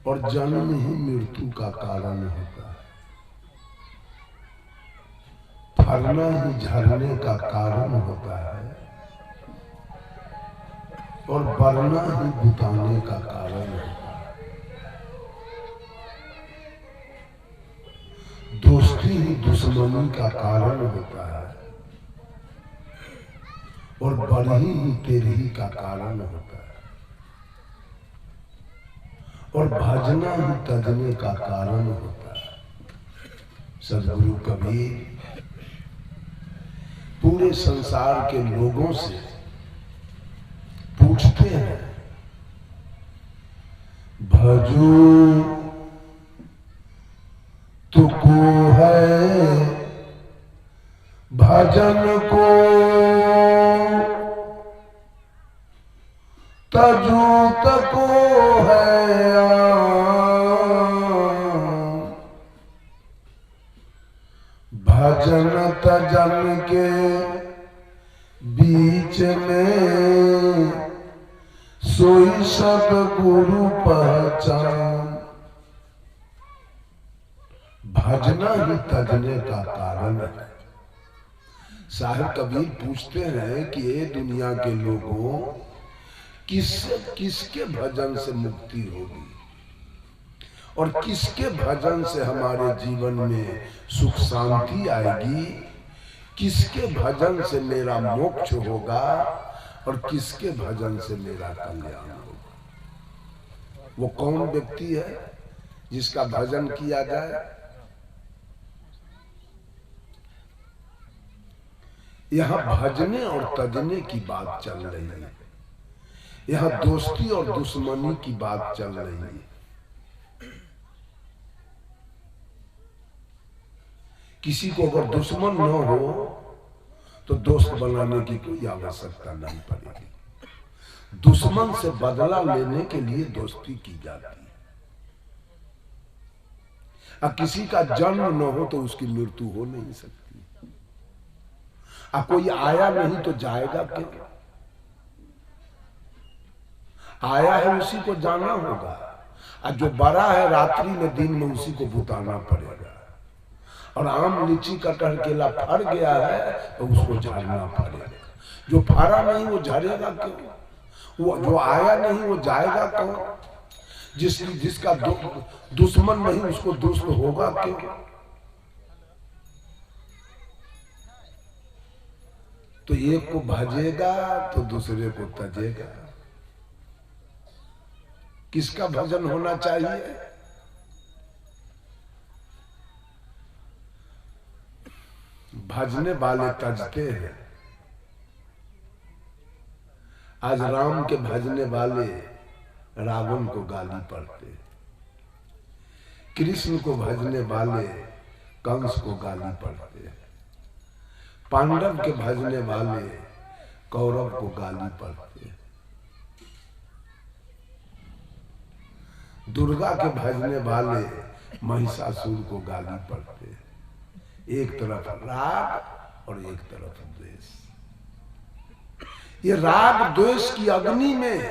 और जन्म ही मृत्यु का कारण होता है। फरना ही झरने का कारण होता है और बरना ही बुताने का कारण होता है। दोस्ती ही दुश्मनी का कारण होता है और बरही ही तेरही का कारण होता है और भजना ही तजने का कारण होता है। सदगुरु कबीर पूरे संसार के लोगों से पूछते हैं, भजू तुको है भजन को, तजू तको है भजन तजन के बीच में सोई सतगुरु पहचान। भजना ही तजने का कारण है। साहिब कबीर पूछते हैं कि ये दुनिया के लोगों किसके भजन से मुक्ति होगी और किसके भजन से हमारे जीवन में सुख शांति आएगी, किसके भजन से मेरा मोक्ष होगा और किसके भजन से मेरा कल्याण होगा। वो कौन व्यक्ति है जिसका भजन किया जाए? यहां भजने और तजने की बात चल रही है, यहां दोस्ती और दुश्मनी की बात चल रही है। किसी को अगर दुश्मन न हो तो दोस्त बनाने की कोई आवश्यकता नहीं पड़ेगी। दुश्मन से बदला लेने के लिए दोस्ती की जाती है। अब किसी का जन्म न हो तो उसकी मृत्यु हो नहीं सकती। अब कोई आया नहीं तो जाएगा क्यों? आया है उसी को जाना होगा, और जो बड़ा है रात्रि में दिन में उसी को बुताना पड़ेगा। और आम लीची कटहल केला फर गया है तो उसको झाड़ना पड़ेगा। जो फरा नहीं वो झड़ेगा क्यों? वो जो आया नहीं वो जाएगा क्यों? जिसका दुश्मन नहीं उसको दुष्ट होगा क्यों? तो एक को भजेगा तो दूसरे को तजेगा। किसका भजन होना चाहिए? भजने वाले तजते हैं। आज राम के भजने वाले रावण को गाली पड़ते, कृष्ण को भजने वाले कंस को गाली पड़ते, पांडव के भजने वाले कौरव को गाली पड़ते, दुर्गा के भजने वाले महिषासुर को गाली पड़ते। एक तरफ राग और एक तरफ द्वेष। ये राग द्वेष की अग्नि में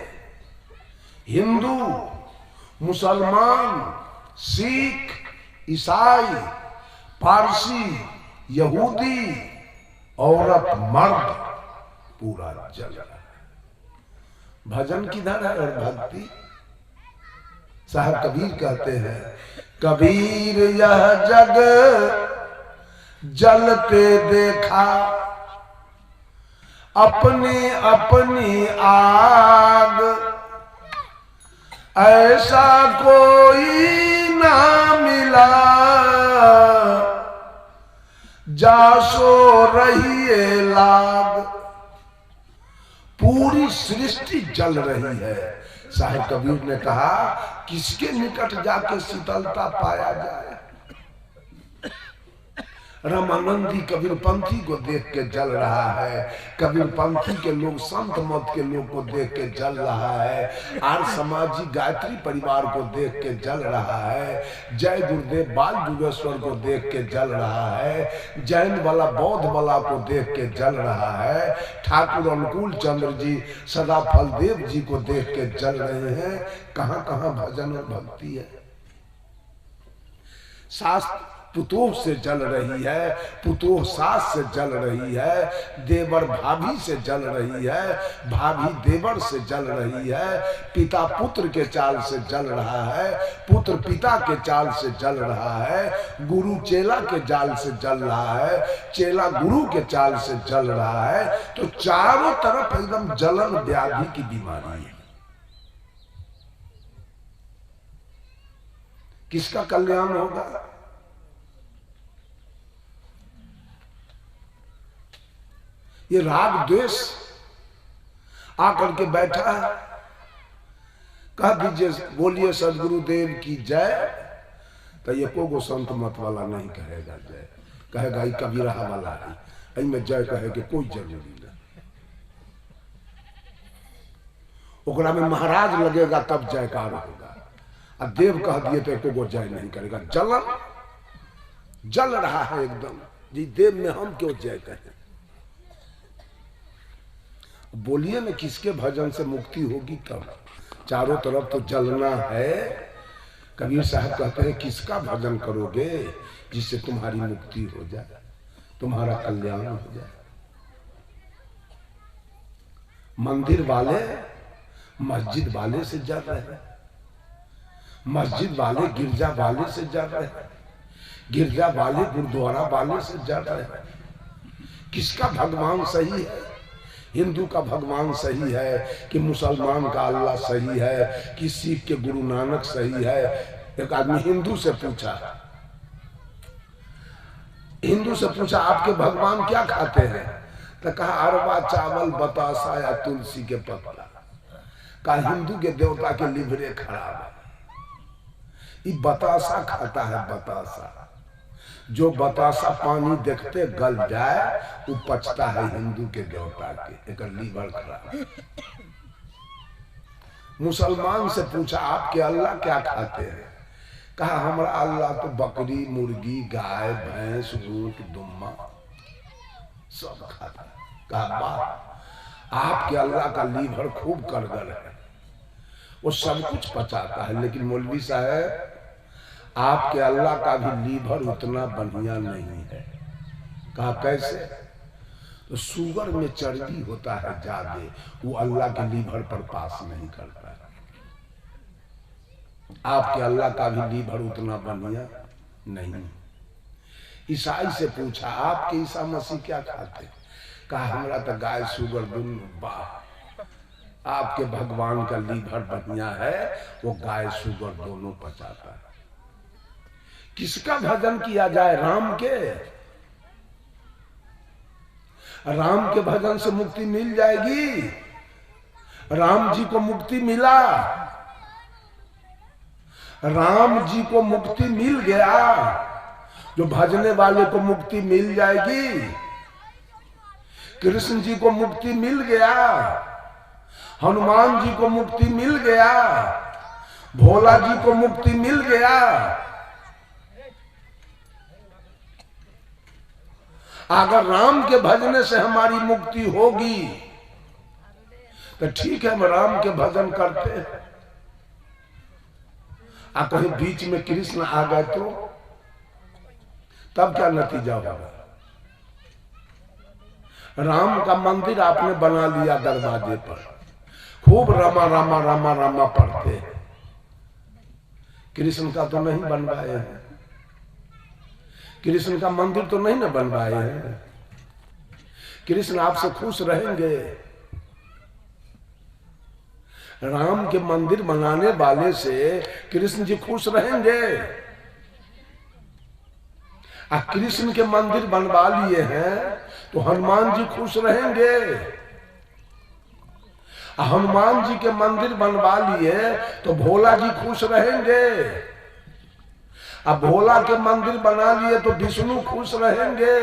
हिंदू, मुसलमान, सिख, ईसाई, पारसी, यहूदी, औरत, मर्द पूरा जल रहा है। भजन किधर है और भक्ति? साहब कबीर कहते हैं, कबीर यह जग जलते देखा, अपनी अपनी आग, ऐसा कोई ना मिला, जासो रही लाग। पूरी सृष्टि जल रही है। साहिब कबीर ने कहा, किसके निकट जाके शीतलता पाया जाए? रामानंदी कबीरपंथी को देख के जल रहा है, कबीरपंथी के लोग संत मत के लोग को देख के जल रहा है, आर्य समाजी गायत्री परिवार को देख के जल रहा है, जय गुरुदेव बाल युगेश्वर को देख के जल रहा है, जैन वाला बौद्ध वाला को देख के जल रहा है, ठाकुर अनुकूल चंद्र जी सदा फलदेव जी को देख के जल रहे हैं। कहां कहां भजन और भक्ति है। शास्त्र पुतोह से जल रही है, पुतोह सास से जल रही है, देवर भाभी से जल रही है, भाभी देवर से जल रही है, पिता पुत्र के चाल से जल रहा है, पुत्र पिता के चाल से जल रहा है, गुरु चेला के जाल से जल रहा है, चेला गुरु के चाल से जल रहा है। तो चारों तरफ एकदम जलन व्याधि की बीमारी है। किसका कल्याण होगा? ये राग द्वेष आकर के बैठा है। कह दीजिए बोलिए सदगुरुदेव की जय, तो ये को संत मत वाला नहीं कहेगा जय, कहेगा ये कबीरा वाला है। में जय कहे के कोई जरूरी नहीं। ओकरा में महाराज लगेगा तब जयकार होगा, और देव कह दिए तो को जय नहीं करेगा। जलन जल रहा है एकदम जी, देव में हम क्यों जय कहें। बोलिए ना किसके भजन से मुक्ति होगी तब। चारों तरफ तो जलना है। कबीर साहब कहते हैं किसका भजन करोगे जिससे तुम्हारी मुक्ति हो जाए, तुम्हारा कल्याण हो जाए। मंदिर वाले मस्जिद वाले से जल रहे हैं, मस्जिद वाले गिरजा वाले से जल रहे हैं, गिरजा वाले गुरुद्वारा वाले से जल रहे हैं। किसका भगवान सही है? हिंदू का भगवान सही है कि मुसलमान का अल्लाह सही है कि सिख के गुरु नानक सही है। एक आदमी हिंदू से पूछा, हिंदू से पूछा आपके भगवान क्या खाते हैं? तो कहा अरवा चावल बतासा या तुलसी के पत्ता। कहा हिंदू के देवता के लिवरे खराब है, ये बतासा खाता है। बतासा, जो बतासा पानी देखते गल जाए वो पचता है हिंदू के देवता के, एक लीवर खराब। मुसलमान से पूछा आपके अल्लाह क्या खाते हैं? कहा हमारा अल्लाह तो बकरी मुर्गी गाय भैंस ऊंट दुम्मा सब खाता है। कहा बात, आपके अल्लाह का लीवर खूब करगल है, वो सब कुछ पचाता है, लेकिन मौलवी साहब आपके अल्लाह का भी लीवर उतना बढ़िया नहीं है। कहा कैसे? तो शुगर में चर्बी होता है ज्यादा, वो अल्लाह के लीवर पर पास नहीं करता है। आपके अल्लाह का भी लीवर उतना बढ़िया नहीं। ईसाई से पूछा आपके ईसा मसीह क्या खाते? कहा हमारा तो गाय शुगर दोनों। वाह, आपके भगवान का लीवर बढ़िया है, वो गाय शुगर दोनों पचाता है। किसका भजन किया जाए? राम के। राम के भजन से मुक्ति मिल जाएगी। राम जी को मुक्ति मिला, राम जी को मुक्ति मिल गया, जो भजने वाले को मुक्ति मिल जाएगी। कृष्ण जी को मुक्ति मिल गया, हनुमान जी को मुक्ति मिल गया, भोला जी को मुक्ति मिल गया। अगर राम के भजने से हमारी मुक्ति होगी तो ठीक है, हम राम के भजन करते हैं। कहीं बीच में कृष्ण आ गए तो तब क्या नतीजा होगा? राम का मंदिर आपने बना लिया दरवाजे पर, खूब रामा रामा रामा रामा पढ़ते हैं। कृष्ण का तो नहीं बनवाए हैं, कृष्ण का मंदिर तो नहीं ना बनवाए हैं। कृष्ण आपसे खुश रहेंगे? राम के मंदिर बनाने वाले से कृष्ण जी खुश रहेंगे? कृष्ण के मंदिर बनवा लिए हैं तो हनुमान जी खुश रहेंगे? हनुमान जी के मंदिर बनवा लिए तो भोला जी खुश रहेंगे? अब भोला के मंदिर बना लिए तो विष्णु खुश रहेंगे,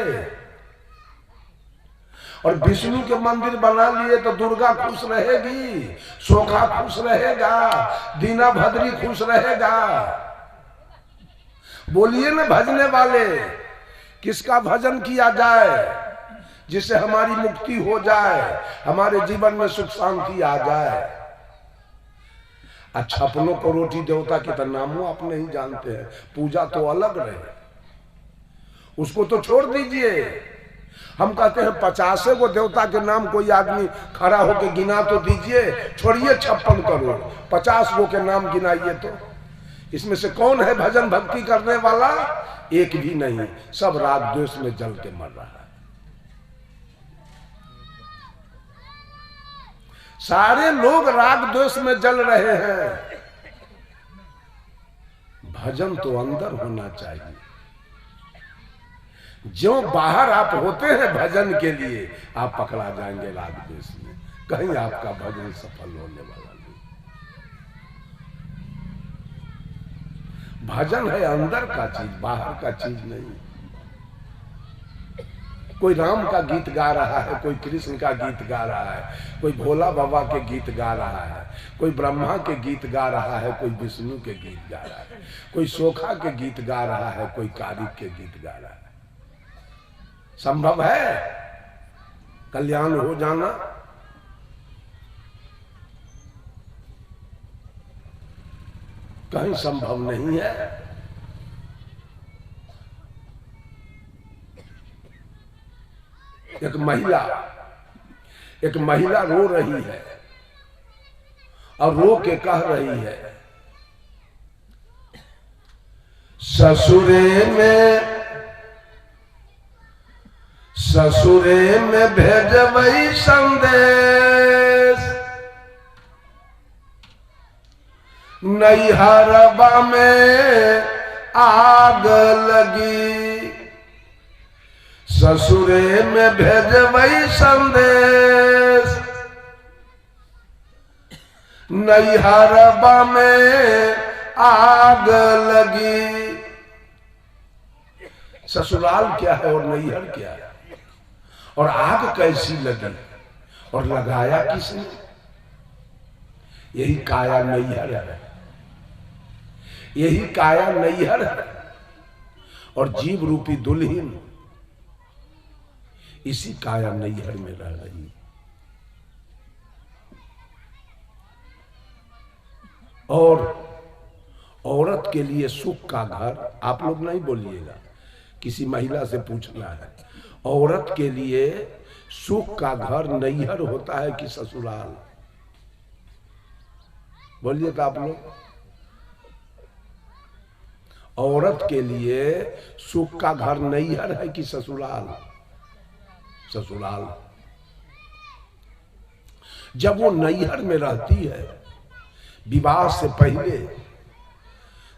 और विष्णु के मंदिर बना लिए तो दुर्गा खुश रहेगी, सोखा खुश रहेगा, दीना भद्री खुश रहेगा। बोलिए ना भजने वाले, किसका भजन किया जाए जिससे हमारी मुक्ति हो जाए, हमारे जीवन में सुख शांति आ जाए। अच्छा, अपनों को रोटी देवता के तो नामों आप नहीं जानते हैं, पूजा तो अलग रहे, उसको तो छोड़ दीजिए। हम कहते हैं 50 गो देवता के नाम कोई आदमी खड़ा होकर गिना तो दीजिए, छोड़िए 56 करोड़, 50 गो के नाम गिनाइए तो इसमें से कौन है भजन भक्ति करने वाला? एक भी नहीं, सब राग द्वेष में जल के मर रहा है। सारे लोग राग द्वेष में जल रहे हैं। भजन तो अंदर होना चाहिए। जो बाहर आप होते हैं भजन के लिए, आप पकड़ा जाएंगे राग द्वेष में, कहीं आपका भजन सफल होने वाला नहीं। भजन है अंदर का चीज, बाहर का चीज नहीं। कोई राम का गीत गा रहा है, कोई कृष्ण का गीत गा रहा है, कोई भोला बाबा के गीत गा रहा है, कोई ब्रह्मा के गीत गा रहा है, कोई विष्णु के गीत गा रहा है, कोई सोखा के गीत गा रहा है, कोई कारिक के गीत गा रहा है। संभव है कल्याण हो जाना? कहीं संभव नहीं है। एक महिला रो रही है और रो के कह रही है, ससुरे में भेजबई संदेश, नैहरबा में आग लगी, ससुरे में भेजबई संदेश, नैहरबा में आग लगी। ससुराल क्या है और नैहर क्या है, और आग कैसी लगी, और लगाया किसने? यही काया नैहर है, यही काया नैहर है, और जीव रूपी दुल्हन इसी काया नैहर में रह रही। और औरत के लिए सुख का घर, आप लोग नहीं बोलिएगा, किसी महिला से पूछना है, औरत के लिए सुख का घर नैहर होता है कि ससुराल? बोलिए तो आप लोग। औरत के लिए सुख का घर नैहर है कि ससुराल? ससुराल। जब वो नैहर में रहती है विवाह से पहले,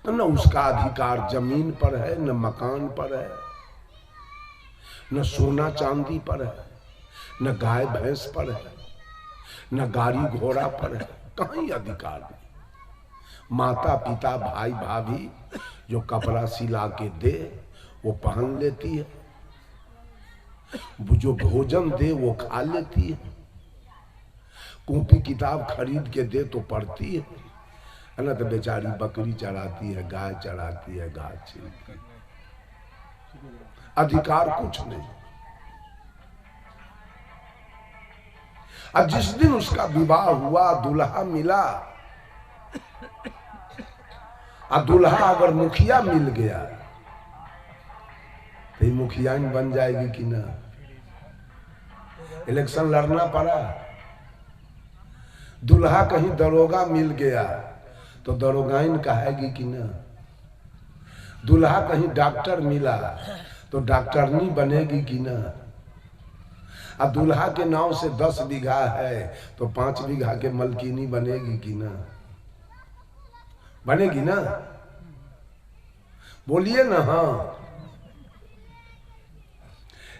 तो न उसका अधिकार जमीन पर है, न मकान पर है, न सोना चांदी पर है, न गाय भैंस पर है, न गाड़ी घोड़ा पर है, कहीं अधिकार नहीं। माता पिता भाई भाभी जो कपड़ा सिला के दे वो पहन लेती है, जो भोजन दे वो खा लेती है, कॉपी किताब खरीद के दे तो पढ़ती है ना, तो बेचारी बकरी चढ़ाती है, गाय चढ़ाती है, घास छीलती है, अधिकार कुछ नहीं। अब जिस दिन उसका विवाह हुआ, दूल्हा मिला, अब दूल्हा अगर मुखिया मिल गया तो मुखिया बन जाएगी कि ना? इलेक्शन लड़ना पड़ा। दूल्हा कहीं दरोगा मिल गया तो दरोगाइन कहेगी कि ना? दूल्हा कहीं डॉक्टर मिला तो डॉक्टरनी बनेगी कि ना? अब दूल्हा के नाव से 10 बीघा है तो 5 बीघा के मलकिनी बनेगी कि ना? बनेगी ना? बोलिए ना हाँ।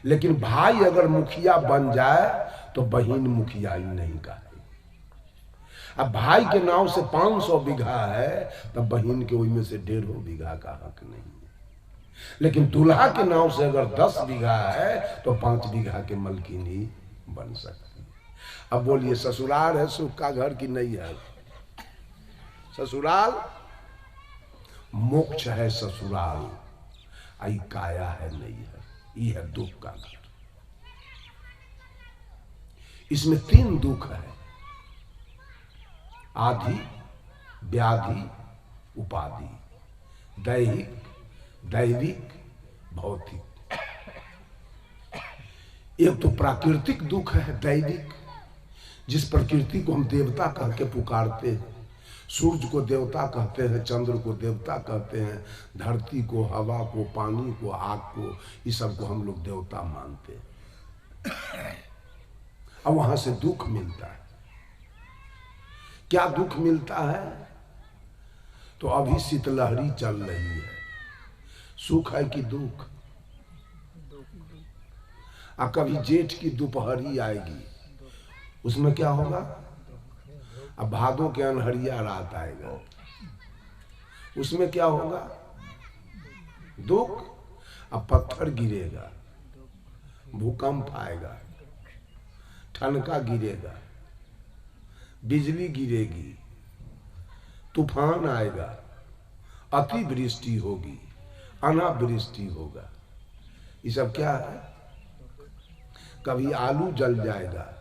लेकिन भाई अगर मुखिया बन जाए तो बहन मुखिया ही नहीं कहेगी। अब भाई के नाव से 500 बीघा है, तब बहन के उनमें से 1.5 बीघा का हक नहीं है। लेकिन दूल्हा के नाव से अगर 10 बीघा है तो 5 बीघा के मलकिनी बन सकती है। अब बोलिए, ससुराल है सुख का घर की नहीं है? ससुराल मोक्ष है, ससुराल आई काया है नहीं है, ये है दुख का घर। इसमें 3 दुख है, आदि, व्याधि, उपाधि, दैहिक, दैविक, भौतिक। एक तो प्राकृतिक दुख है दैविक, जिस प्रकृति को हम देवता कह के पुकारते हैं। सूर्य को देवता कहते हैं, चंद्र को देवता कहते हैं, धरती को, हवा को, पानी को, आग को, इस सब को हम लोग देवता मानते हैं। अब वहां से दुख मिलता है। क्या दुख मिलता है? तो अभी शीतलहरी चल रही है, सुख है कि दुख? और कभी जेठ की दोपहरी आएगी, उसमें क्या होगा? अब भादों के अनहरिया रात आएगा, उसमें क्या होगा? दुख। अब पत्थर गिरेगा, भूकंप आएगा, ठनका गिरेगा, बिजली गिरेगी, तूफान आएगा, अतिवृष्टि होगी, अनावृष्टि होगा। ये सब क्या है? कभी आलू जल जाएगा,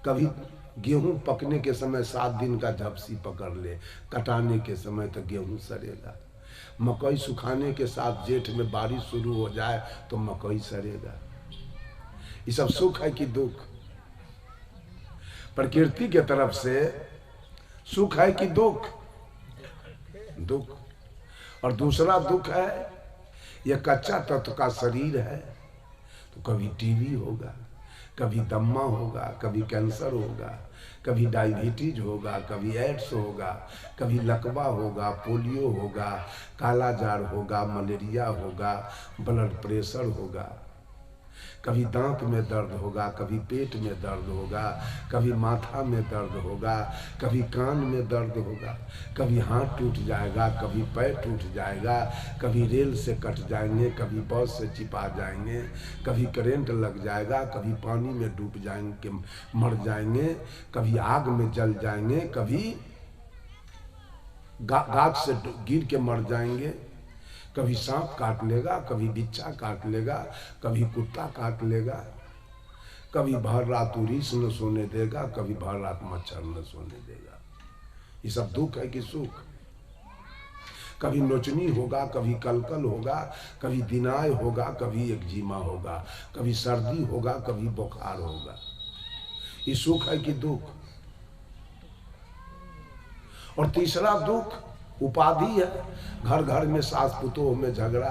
कभी गेहूं पकने के समय 7 दिन का झपसी पकड़ ले, कटाने के समय तो गेहूं सड़ेगा। मकई सुखाने के साथ जेठ में बारिश शुरू हो जाए तो मकई सड़ेगा। ये सब सुख है कि दुख? प्रकृति के तरफ से सुख है कि दुख? दुख। और दूसरा दुख है, यह कच्चा तत्व का शरीर है, तो कभी टीबी होगा, कभी दम्मा होगा, कभी कैंसर होगा, कभी डायबिटीज होगा, कभी एड्स होगा, कभी लकवा होगा, पोलियो होगा, काला जार होगा, मलेरिया होगा, ब्लड प्रेशर होगा, कभी दांत में दर्द होगा, कभी पेट में दर्द होगा, कभी माथा में दर्द होगा, कभी कान में दर्द होगा, कभी हाथ टूट जाएगा, कभी पैर टूट जाएगा, कभी रेल से कट जाएंगे, कभी बस से चिपा जाएंगे, कभी करंट लग जाएगा, कभी पानी में डूब जाएंगे, मर जाएंगे, कभी आग में जल जाएंगे, कभी गाछ से गिर के मर जाएंगे, कभी सांप काट लेगा, कभी बिच्छा काट लेगा, कभी कुत्ता काट लेगा, कभी भर रात उरीस न सोने देगा, कभी भर रात मच्छर न सोने देगा। ये सब दुख है कि सुख? कभी नोचनी होगा, कभी कलकल होगा, कभी दिनाय होगा, कभी एक्जिमा होगा, कभी सर्दी होगा, कभी बुखार होगा। ये सुख है कि दुख? और तीसरा दुख उपाधि है। घर घर में सास पुतोह में झगड़ा,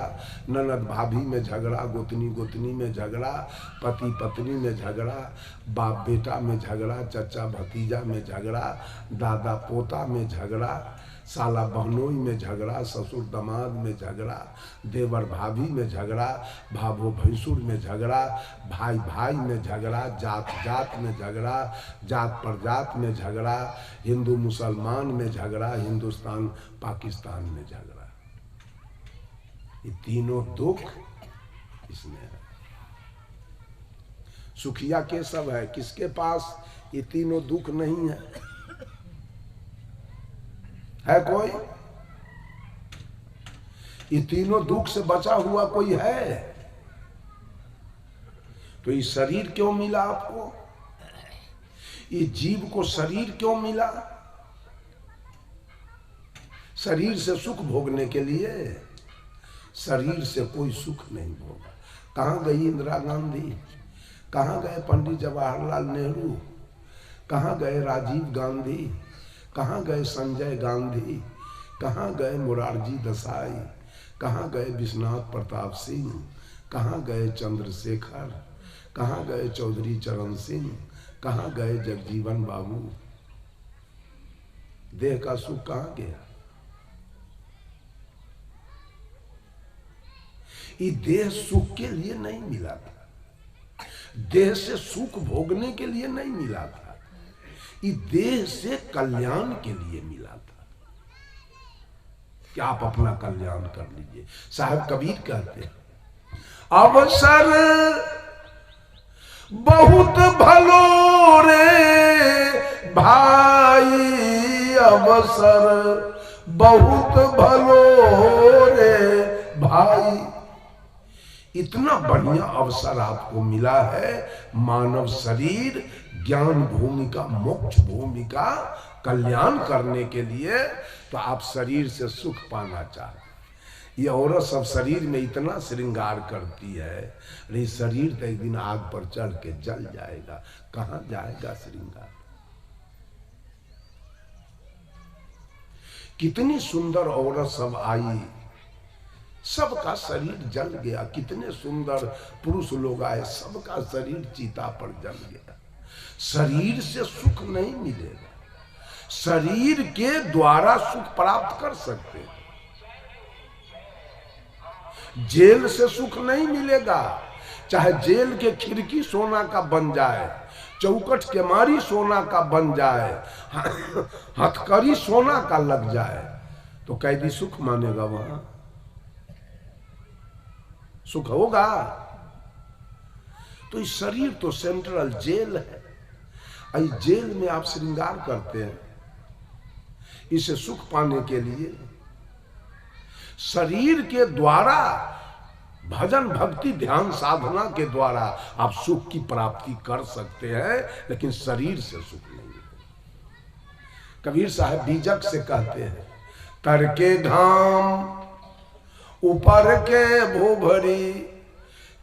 ननद भाभी में झगड़ा, गोतनी गोतनी में झगड़ा, पति पत्नी में झगड़ा, बाप बेटा में झगड़ा, चचा भतीजा में झगड़ा, दादा पोता में झगड़ा, साला बहनोई में झगड़ा, ससुर दामाद में झगड़ा, देवर भाभी में झगड़ा, भाभो भैंसुर में झगड़ा, भाई भाई में झगड़ा, जात जात में झगड़ा, जात पर जात में झगड़ा, हिंदू मुसलमान में झगड़ा, हिंदुस्तान पाकिस्तान में झगड़ा। ये तीनों दुख इसमें है। सुखिया के सब है, किसके पास ये तीनों दुख नहीं है? है कोई? ये तीनों दुख से बचा हुआ कोई है? तो ये शरीर क्यों मिला आपको? ये जीव को शरीर क्यों मिला? शरीर से सुख भोगने के लिए। शरीर से कोई सुख नहीं भोगा। कहाँ गई इंदिरा गांधी? कहाँ गए पंडित जवाहरलाल नेहरू? कहाँ गए राजीव गांधी? कहाँ गए संजय गांधी? कहाँ गए मोरारजी देसाई? कहाँ गए विश्वनाथ प्रताप सिंह? कहाँ गए चंद्रशेखर? कहाँ गए चौधरी चरण सिंह? कहाँ गए जगजीवन बाबू? देह का सुख कहाँ गया? ये देह सुख के लिए नहीं मिला था, देह से सुख भोगने के लिए नहीं मिला था। ये देह से कल्याण के लिए मिला था कि आप अपना कल्याण कर लीजिए। साहब कबीर कहते हैं, अवसर बहुत भलो रे भाई, अवसर बहुत भलो रे भाई। इतना बढ़िया अवसर आपको मिला है, मानव शरीर ज्ञान भूमि का, मोक्ष भूमि का कल्याण करने के लिए। तो आप शरीर से सुख पाना चाहते, ये औरत सब शरीर में इतना श्रृंगार करती है, अरे शरीर तो एक दिन आग पर चढ़ के जल जाएगा, कहां जाएगा श्रृंगार। कितनी सुंदर औरत सब आई, सबका शरीर जल गया। कितने सुंदर पुरुष लोग आए, सबका शरीर चिता पर जल गया। शरीर से सुख नहीं मिलेगा, शरीर के द्वारा सुख प्राप्त कर सकते हैं। जेल से सुख नहीं मिलेगा, चाहे जेल के खिड़की सोना का बन जाए, चौकट के मारी सोना का बन जाए, हथकड़ी सोना का लग जाए, तो कैदी सुख मानेगा? वहां सुख होगा? तो इस शरीर तो सेंट्रल जेल है, इस जेल में आप श्रृंगार करते हैं इसे सुख पाने के लिए। शरीर के द्वारा, भजन भक्ति ध्यान साधना के द्वारा आप सुख की प्राप्ति कर सकते हैं, लेकिन शरीर से सुख नहीं। कबीर साहब बीजक से कहते हैं, तर के घाम ऊपर के भूभरी,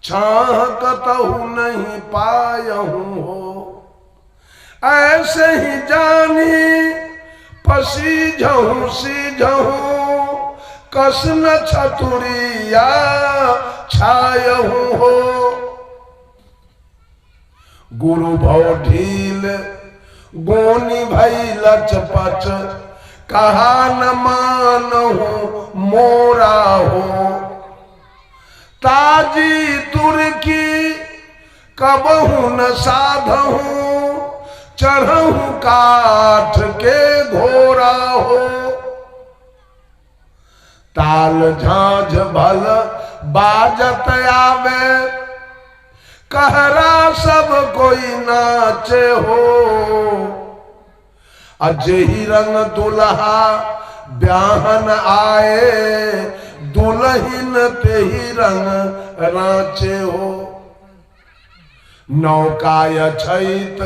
छाह कतहु नहीं पायहूं हो, ऐसे ही जानी पसीझहूं सीझहूं, कसन छतुरिया छायहूं हो। गुरु भव ढील गोनी भई लचपच, कहा न मानहूं मोरा हो, ताजी तुर्की कबहू न साधहूं, चढ़हूं काठ के घोड़ा हो। ताल झांझ भल बाजत आवे, कहरा सब कोई नाचे हो, अजही रंग दुल्हा ब्याहन आए, दुल्हन ते ही रंग रांचे हो। नौकाय छैत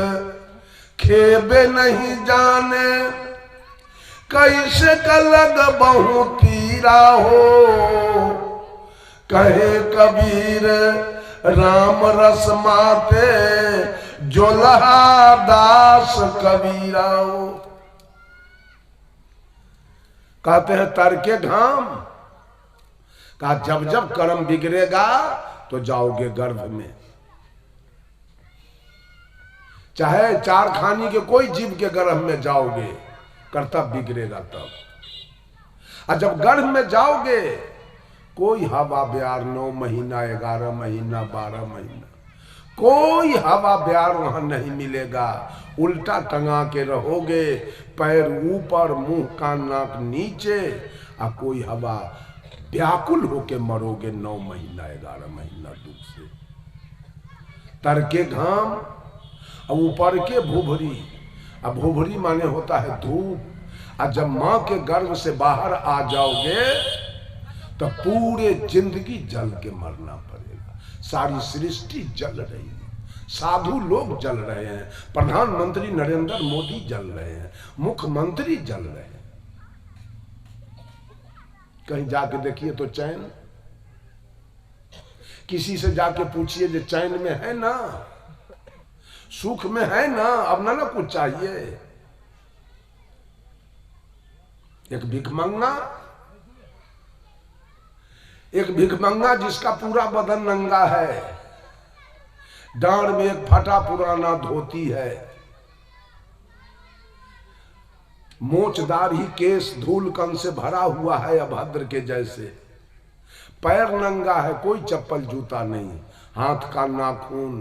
खेबे नहीं जाने, कैसे कलग बहु तीरा हो, कहे कबीर राम रस माते, जोलहा दास कबीरा हो। कहते हैं तर के घाम, कहा जब जब कर्म बिगड़ेगा तो जाओगे गर्भ में, चाहे चार खानी के कोई जीव के गर्भ में जाओगे, कर्तव्य बिगड़ेगा तब। और जब गर्भ में जाओगे, कोई हवा ब्यार 9 महीना 11 महीना 12 महीना कोई हवा ब्यार वहां नहीं मिलेगा। उल्टा टंगा के रहोगे, पैर ऊपर मुंह का नाक नीचे, और कोई हवा व्याकुल होके मरोगे 9 महीना 11 महीना दुख से। तर के घाम और ऊपर के भूभरी, अब भूभरी माने होता है धूप। और जब मां के गर्भ से बाहर आ जाओगे तो पूरे जिंदगी जल के मरना पड़ेगा। सारी सृष्टि जल रही है, साधु लोग जल रहे हैं, प्रधानमंत्री नरेंद्र मोदी जल रहे हैं, मुख्यमंत्री जल रहे हैं। कहीं जाके देखिए तो चैन, किसी से जाके पूछिए जो चैन में है ना, सुख में है ना, अब ना कुछ चाहिए। एक भिखमंगा जिसका पूरा बदन नंगा है, डांड में एक फटा पुराना धोती है, मोचदार ही केस धूल कण से भरा हुआ है अभद्र के जैसे, पैर नंगा है, कोई चप्पल जूता नहीं, हाथ का नाखून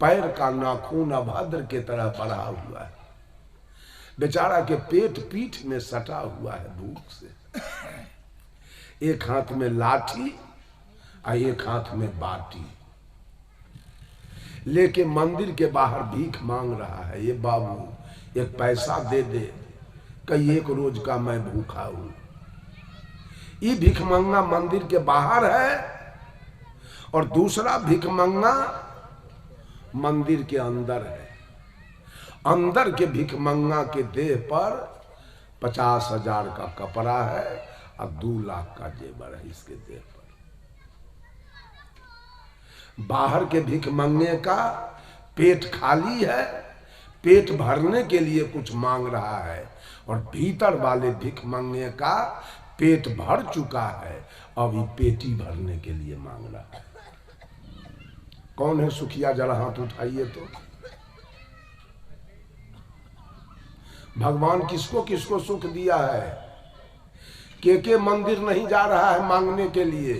पैर का नाखून अभद्र के तरह बढ़ा हुआ है। बेचारा के पेट पीठ में सटा हुआ है भूख से। एक हाथ में लाठी और एक हाथ में बाटी लेके मंदिर के बाहर भीख मांग रहा है। ये बाबू एक पैसा दे दे, कई एक रोज का मैं भूखा हूं। ये भिखमंगा मंदिर के बाहर है और दूसरा भिखमंगा मंदिर के अंदर है। अंदर के भिखमंगा के देह पर 50,000 का कपड़ा है और 2 लाख का जेवर है इसके देह पर। बाहर के भिखमंगे का पेट खाली है, पेट भरने के लिए कुछ मांग रहा है, और भीतर वाले भिखमंगे का पेट भर चुका है, अभी पेटी भरने के लिए मांग रहा है। कौन है सुखिया? जरा हाथ उठाइए तो। भगवान किसको किसको सुख दिया है? के मंदिर नहीं जा रहा है मांगने के लिए।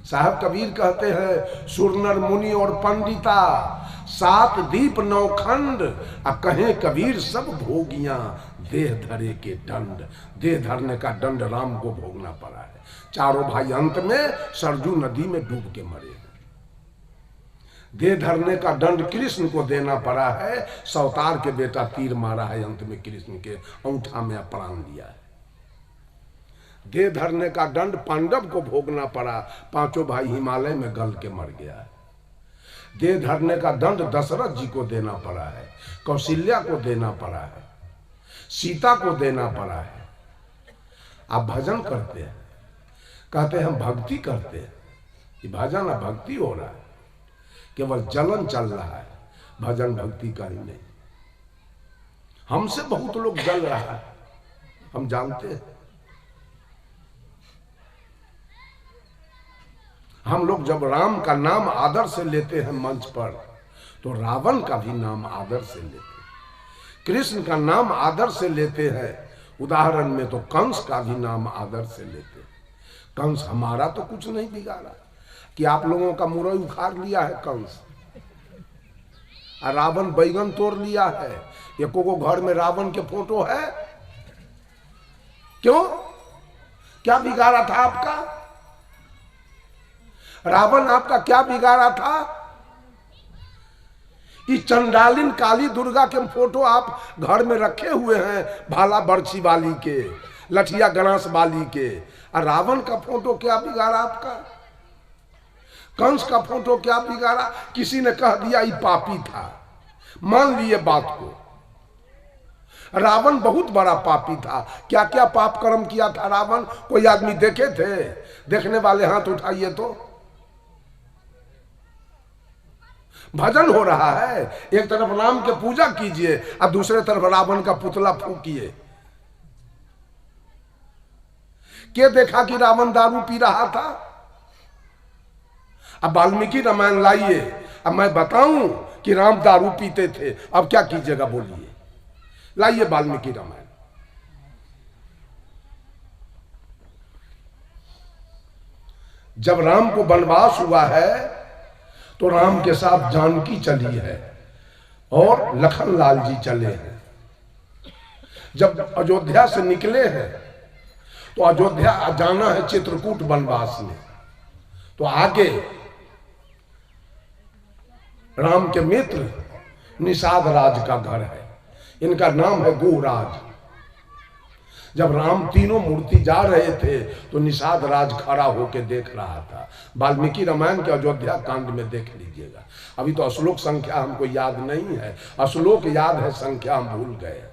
साहब कबीर कहते हैं, सुरनर मुनि और पंडिता 7 दीप 9 खंड, कहें कबीर सब भोगियां देह धरे के दंड। देह धरने का दंड राम को भोगना पड़ा है। चारों भाई अंत में सरजू नदी में डूब के मरे। देह धरने का दंड कृष्ण को देना पड़ा है। सवतार के बेटा तीर मारा है, अंत में कृष्ण के अंगूठा में प्राण दिया है। देह धरने का दंड पांडव को भोगना पड़ा, 5 भाई हिमालय में गल के मर गया है। देह धरने का दंड दशरथ जी को देना पड़ा है, कौशल्या को देना पड़ा है, सीता को देना पड़ा है। आप भजन करते हैं, कहते हैं हम भक्ति करते हैं। ये भजन और भक्ति हो रहा है, केवल जलन चल रहा है, भजन भक्ति का ही नहीं। हमसे बहुत लोग जल रहा है, हम जानते हैं। हम लोग जब राम का नाम आदर से लेते हैं मंच पर, तो रावण का भी नाम आदर से लेते हैं। कृष्ण का नाम आदर से लेते हैं, उदाहरण में तो कंस का भी नाम आदर से लेते हैं। कंस हमारा तो कुछ नहीं बिगाड़ा, कि आप लोगों का मुरई उखाड़ लिया है कंस, और रावण बैगन तोड़ लिया है। एको घर में रावण के फोटो है? क्यों? क्या बिगाड़ा था आपका? रावण आपका क्या बिगाड़ा था? इस चंडालिन काली दुर्गा के फोटो आप घर में रखे हुए हैं, भाला बर्छी वाली के, लठिया गणास वाली के, और रावण का फोटो क्या बिगाड़ा आपका? कंस का फोटो क्या बिगाड़ा? किसी ने कह दिया ये पापी था, मान लिए बात को। रावण बहुत बड़ा पापी था। क्या क्या पाप कर्म किया था रावण? कोई आदमी देखे थे? देखने वाले हाथ उठाइए तो। भजन हो रहा है, एक तरफ राम के पूजा कीजिए और दूसरे तरफ रावण का पुतला फूकिए। क्या देखा कि रावण दारू पी रहा था? अब वाल्मीकि रामायण लाइए, अब मैं बताऊं कि राम दारू पीते थे, अब क्या कीजिएगा बोलिए? लाइए वाल्मीकि रामायण। जब राम को वनवास हुआ है तो राम के साथ जानकी चली है और लखन लाल जी चले हैं। जब अयोध्या से निकले हैं तो अयोध्या जाना है चित्रकूट वनवास में, तो आगे राम के मित्र निषाद राज का घर है, इनका नाम है गोराज। जब राम तीनों मूर्ति जा रहे थे तो निषाद राज खड़ा होकर देख रहा था। वाल्मीकि रामायण के अयोध्या कांड में देख लीजिएगा। अभी तो श्लोक संख्या हमको याद नहीं है, श्लोक याद है, संख्या हम भूल गए।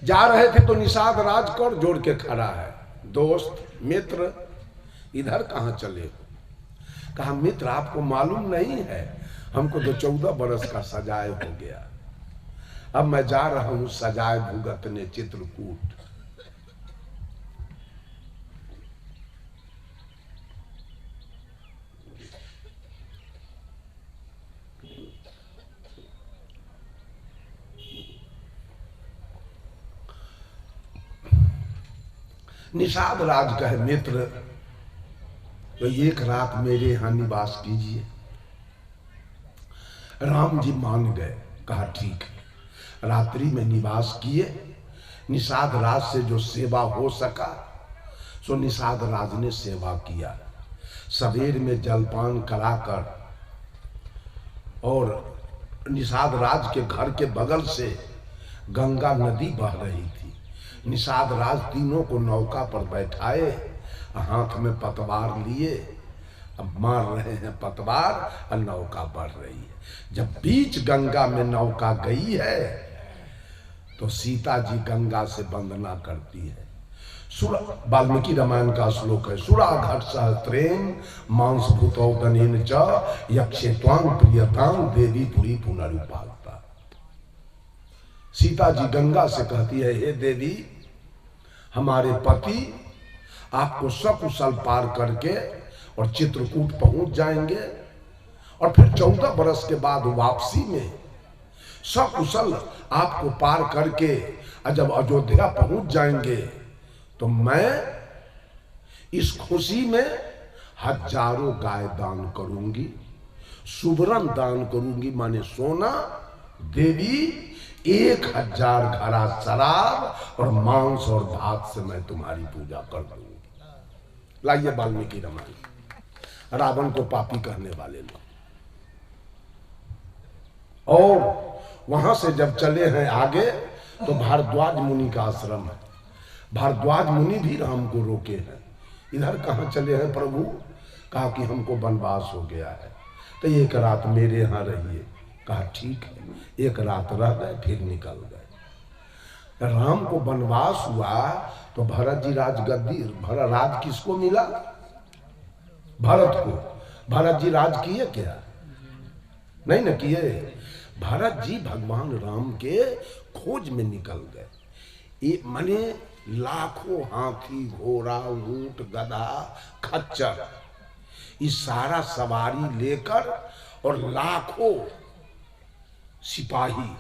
जा रहे थे तो निषाद राज कर जोड़ के खड़ा है, दोस्त मित्र इधर कहां चले हो? कहा मित्र आपको मालूम नहीं है, हमको तो 14 बरस का सजाए हो गया, अब मैं जा रहा हूं सजाए भुगतने चित्रकूट। निषाद राज कहे मित्र तो एक रात मेरे यहाँ निवास कीजिए। राम जी मान गए, कहा ठीक है। रात्रि में निवास किए। निषाद राज से जो सेवा हो सका सो निषाद राज ने सेवा किया। सवेर में जलपान कराकर, और निषाद राज के घर के बगल से गंगा नदी बह रही थी। निषाद राज तीनों को नौका पर बैठाए, हाथ में पतवार लिए, अब मार रहे हैं पतवार और नौका बढ़ रही है। जब बीच गंगा में नौका गई है तो सीता जी गंगा से वंदना करती है। वाल्मीकि रामायण का श्लोक है, सुराघट सहस्त्रेण मांस भूतौदनेन च यक्षे त्वां प्रियतां देवी पुरी पुनरुपालता। सीता जी गंगा से कहती है, हे देवी, हमारे पति आपको सकुशल पार करके और चित्रकूट पहुंच जाएंगे, और फिर 14 बरस के बाद वापसी में सकुशल आपको पार करके जब अयोध्या पहुंच जाएंगे तो मैं इस खुशी में हजारों गाय दान करूंगी, सुवर्ण दान करूंगी, माने सोना। देवी 1000 घड़ा शराब और मांस और भात से मैं तुम्हारी पूजा कर दूंगी। लाइए वाल्मीकि रामायण। रावण को पापी कहने वाले लोग। और वहां से जब चले हैं आगे तो भारद्वाज मुनि का आश्रम है। भारद्वाज मुनि भी राम को रोके हैं। इधर कहाँ चले हैं प्रभु? कहा कि हमको वनवास हो गया है, तो एक रात मेरे यहाँ रहिए। कहा ठीक है। एक रात रह गए, फिर निकल गए। राम को वनवास हुआ तो भरत जी राजगद्दी, भरत राज किसको मिला? भरत को। भरत जी राज किए क्या? नहीं न किए। भरत जी भगवान राम के खोज में निकल गए। माने लाखों हाथी, घोड़ा, ऊंट, गधा, खच्चर, इस सारा सवारी लेकर और लाखों सिपाही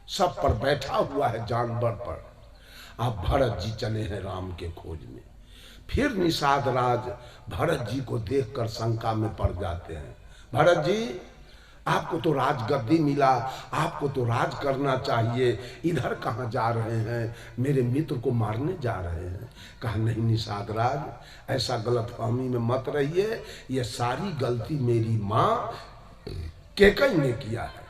सब पर बैठा हुआ है जानवर पर। अब भरत जी चले हैं राम के खोज में। फिर निषाद राज भरत जी को देखकर शंका में पड़ जाते हैं। भरत जी, आपको तो राजगद्दी मिला, आपको तो राज करना चाहिए, इधर कहाँ जा रहे हैं? मेरे मित्र को मारने जा रहे हैं। कहा नहीं निषाद राज, ऐसा गलतफहमी में मत रहिए, ये सारी गलती मेरी माँ कैकई ने किया है।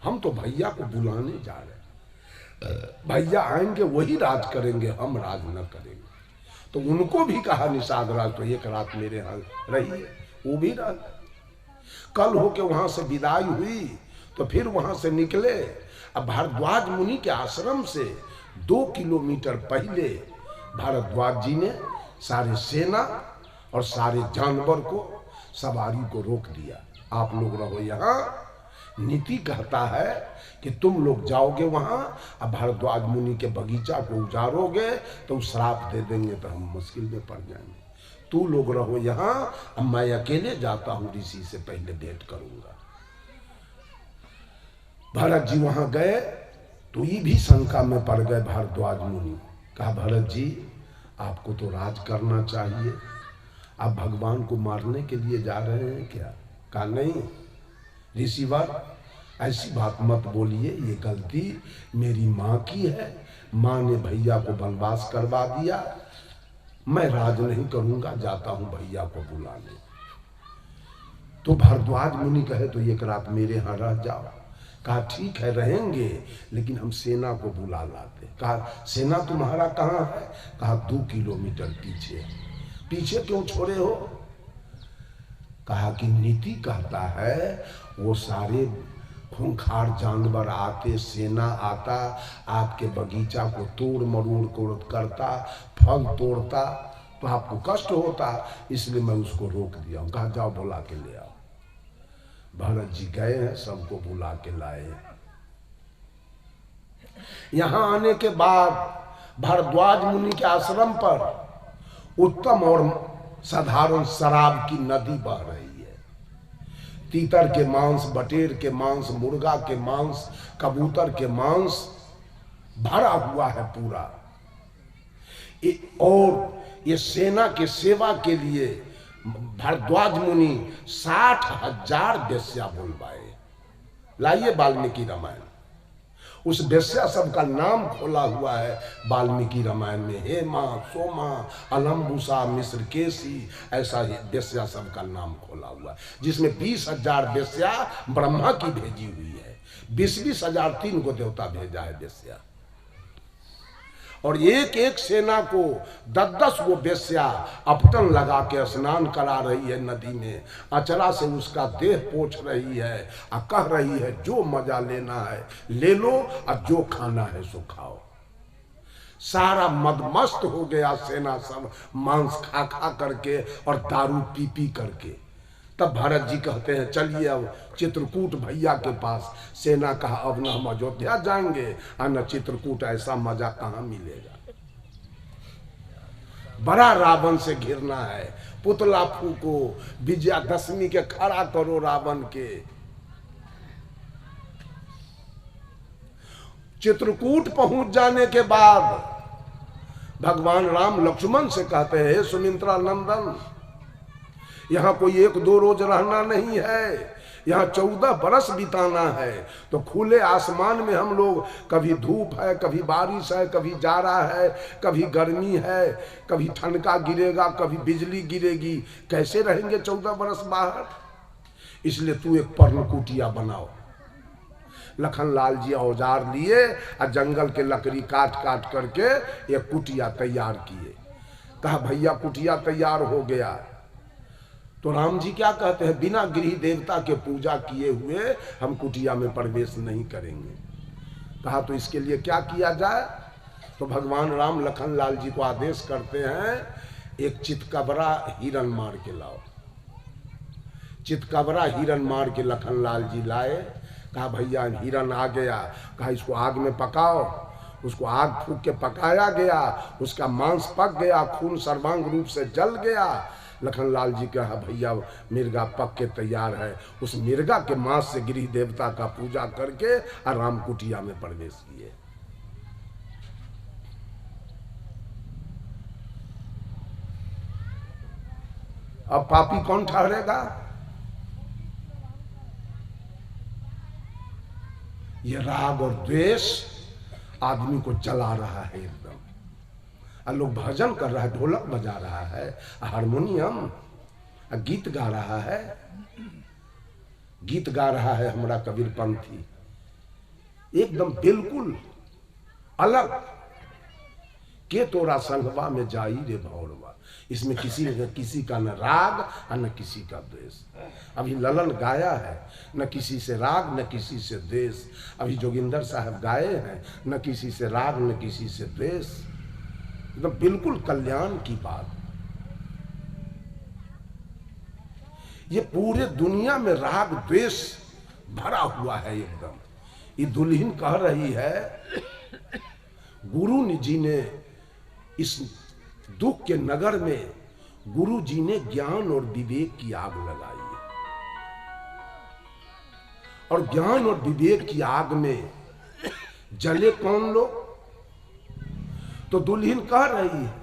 हम तो भैया को बुलाने जा रहे हैं, भैया आएंगे वही राज करेंगे, हम राज न करेंगे। तो उनको भी कहा निषाद राज, तो एक रात मेरे यहाँ रहिए। वो भी राज। कल होके वहां से विदाई हुई तो फिर वहां से निकले। अब भारद्वाज मुनि के आश्रम से 2 किलोमीटर पहले भारद्वाज जी ने सारे सेना और सारे जानवर को, सवारी को रोक दिया। आप लोग रहो यहाँ। नीति कहता है कि तुम लोग जाओगे वहां, अब भारद्वाज मुनि के बगीचा को उजारोगे तो श्राप दे देंगे, तो हम मुश्किल में पड़ जाएंगे। तू लोग रहो यहाँ, अब मैं अकेले जाता हूं, ऋषि से पहले भेंट करूंगा। भरत जी वहां गए तो ये भी शंका में पड़ गए भारद्वाज मुनि। कहा भरत जी, आपको तो राज करना चाहिए, आप भगवान को मारने के लिए जा रहे हैं क्या? कहा नहीं ऋषिवर, ऐसी बात मत बोलिए, ये गलती मेरी माँ की है। माँ ने भैया को वनवास करवा दिया, मैं राज नहीं करूंगा, जाता हूं भैया को बुलाने। तो भारद्वाज मुनि कहे तो एक रात मेरे यहाँ रह जाओ। कहा ठीक है रहेंगे, लेकिन हम सेना को बुला लाते। कहा सेना तुम्हारा कहाँ है? कहा 2 किलोमीटर पीछे। पीछे क्यों छोड़े हो? कहा कि नीति कहता है वो सारे खूंखार जानवर आते, सेना आता, आपके बगीचा को तोड़ मरोड़ करता, फल तोड़ता, तो आपको कष्ट होता, इसलिए मैं उसको रोक दिया हूं। कहा जाओ बुला के ले आओ। भरत जी गए हैं, सबको बुला के लाए। यहां आने के बाद भारद्वाज मुनि के आश्रम पर उत्तम और साधारण शराब की नदी बह रही है। तीतर के मांस, बटेर के मांस, मुर्गा के मांस, कबूतर के मांस भरा हुआ है पूरा। और ये सेना के सेवा के लिए भारद्वाज मुनि 60,000 वेश्या बोलवाए। लाइए वाल्मीकि रामायण, उस वेश्या सब का नाम खोला हुआ है वाल्मीकि रामायण में। हेमा, सोमा, अलम्बुसा, मिश्रकेशी, ऐसा वेश्या सब का नाम खोला हुआ है, जिसमें 20,000 वेश्या ब्रह्मा की भेजी हुई है, 20-20 हजार 3 को देवता भेजा है वेश्या। और एक एक सेना को 10-10 वो वेश्या अपटन लगा के स्नान करा रही है नदी में, अचरा से उसका देह पोंछ रही है और कह रही है जो मजा लेना है ले लो और जो खाना है सो खाओ। सारा मदमस्त हो गया सेना सब, मांस खा खा करके और दारू पी पी करके। तब भरत जी कहते हैं चलिए अब चित्रकूट भैया के पास। सेना कहा अब न हम अयोध्या जाएंगे और न चित्रकूट, ऐसा मजा कहाँ मिलेगा। बड़ा रावण से घिरना है, पुतला फूको, विजयादशमी के खड़ा करो रावण के। चित्रकूट पहुंच जाने के बाद भगवान राम लक्ष्मण से कहते हैं सुमित्रा नंदन, यहाँ कोई 1-2 रोज रहना नहीं है, यहाँ 14 बरस बिताना है। तो खुले आसमान में हम लोग, कभी धूप है, कभी बारिश है, कभी जाड़ा है, कभी गर्मी है, कभी ठंडका गिरेगा, कभी बिजली गिरेगी, कैसे रहेंगे 14 बरस बाहर। इसलिए तू एक पर्णकुटिया बनाओ। लखनलाल जी औजार लिए और जंगल के लकड़ी काट काट करके एक कुटिया तैयार किए। कहा भैया कुटिया तैयार हो गया। तो राम जी क्या कहते हैं, बिना गृह देवता के पूजा किए हुए हम कुटिया में प्रवेश नहीं करेंगे। कहा तो इसके लिए क्या किया जाए। तो भगवान राम लखनलाल जी को आदेश करते हैं एक चितकबरा हिरन मार के लाओ। चितकबरा हिरन मार के लखनलाल जी लाए। कहा भैया हिरन आ गया। कहा इसको आग में पकाओ। उसको आग फूंक के पकाया गया, उसका मांस पक गया, खून सर्वांग रूप से जल गया। लखनलाल जी कहा भैया मिर्गा पक के तैयार है। उस मिर्गा के मांस से गृह देवता का पूजा करके और राम कुटिया में प्रवेश किए। अब पापी कौन ठहरेगा। ये राग और द्वेष आदमी को जला रहा है एकदम। लोग भजन कर रहा है, ढोलक बजा रहा है, हारमोनियम, गीत गा रहा है, गीत गा रहा है हमारा कबीरपंथी एकदम बिल्कुल अलग। के तोरा संगवा में जाई रे भौरवा। इसमें किसी का न राग और न किसी का द्वेष। अभी ललन गाया है, न किसी से राग न किसी से द्वेष। अभी जोगिंदर साहब गाए हैं, न किसी से राग न किसी से द्वेष। एकदम बिल्कुल कल्याण की बात। ये पूरे दुनिया में राग द्वेष भरा हुआ है एकदम। ये दुल्हन कह रही है गुरु जी ने इस दुख के नगर में, गुरु जी ने ज्ञान और विवेक की आग लगाई है। और ज्ञान और विवेक की आग में जले कौन लोग। तो दुल्हन कह रही है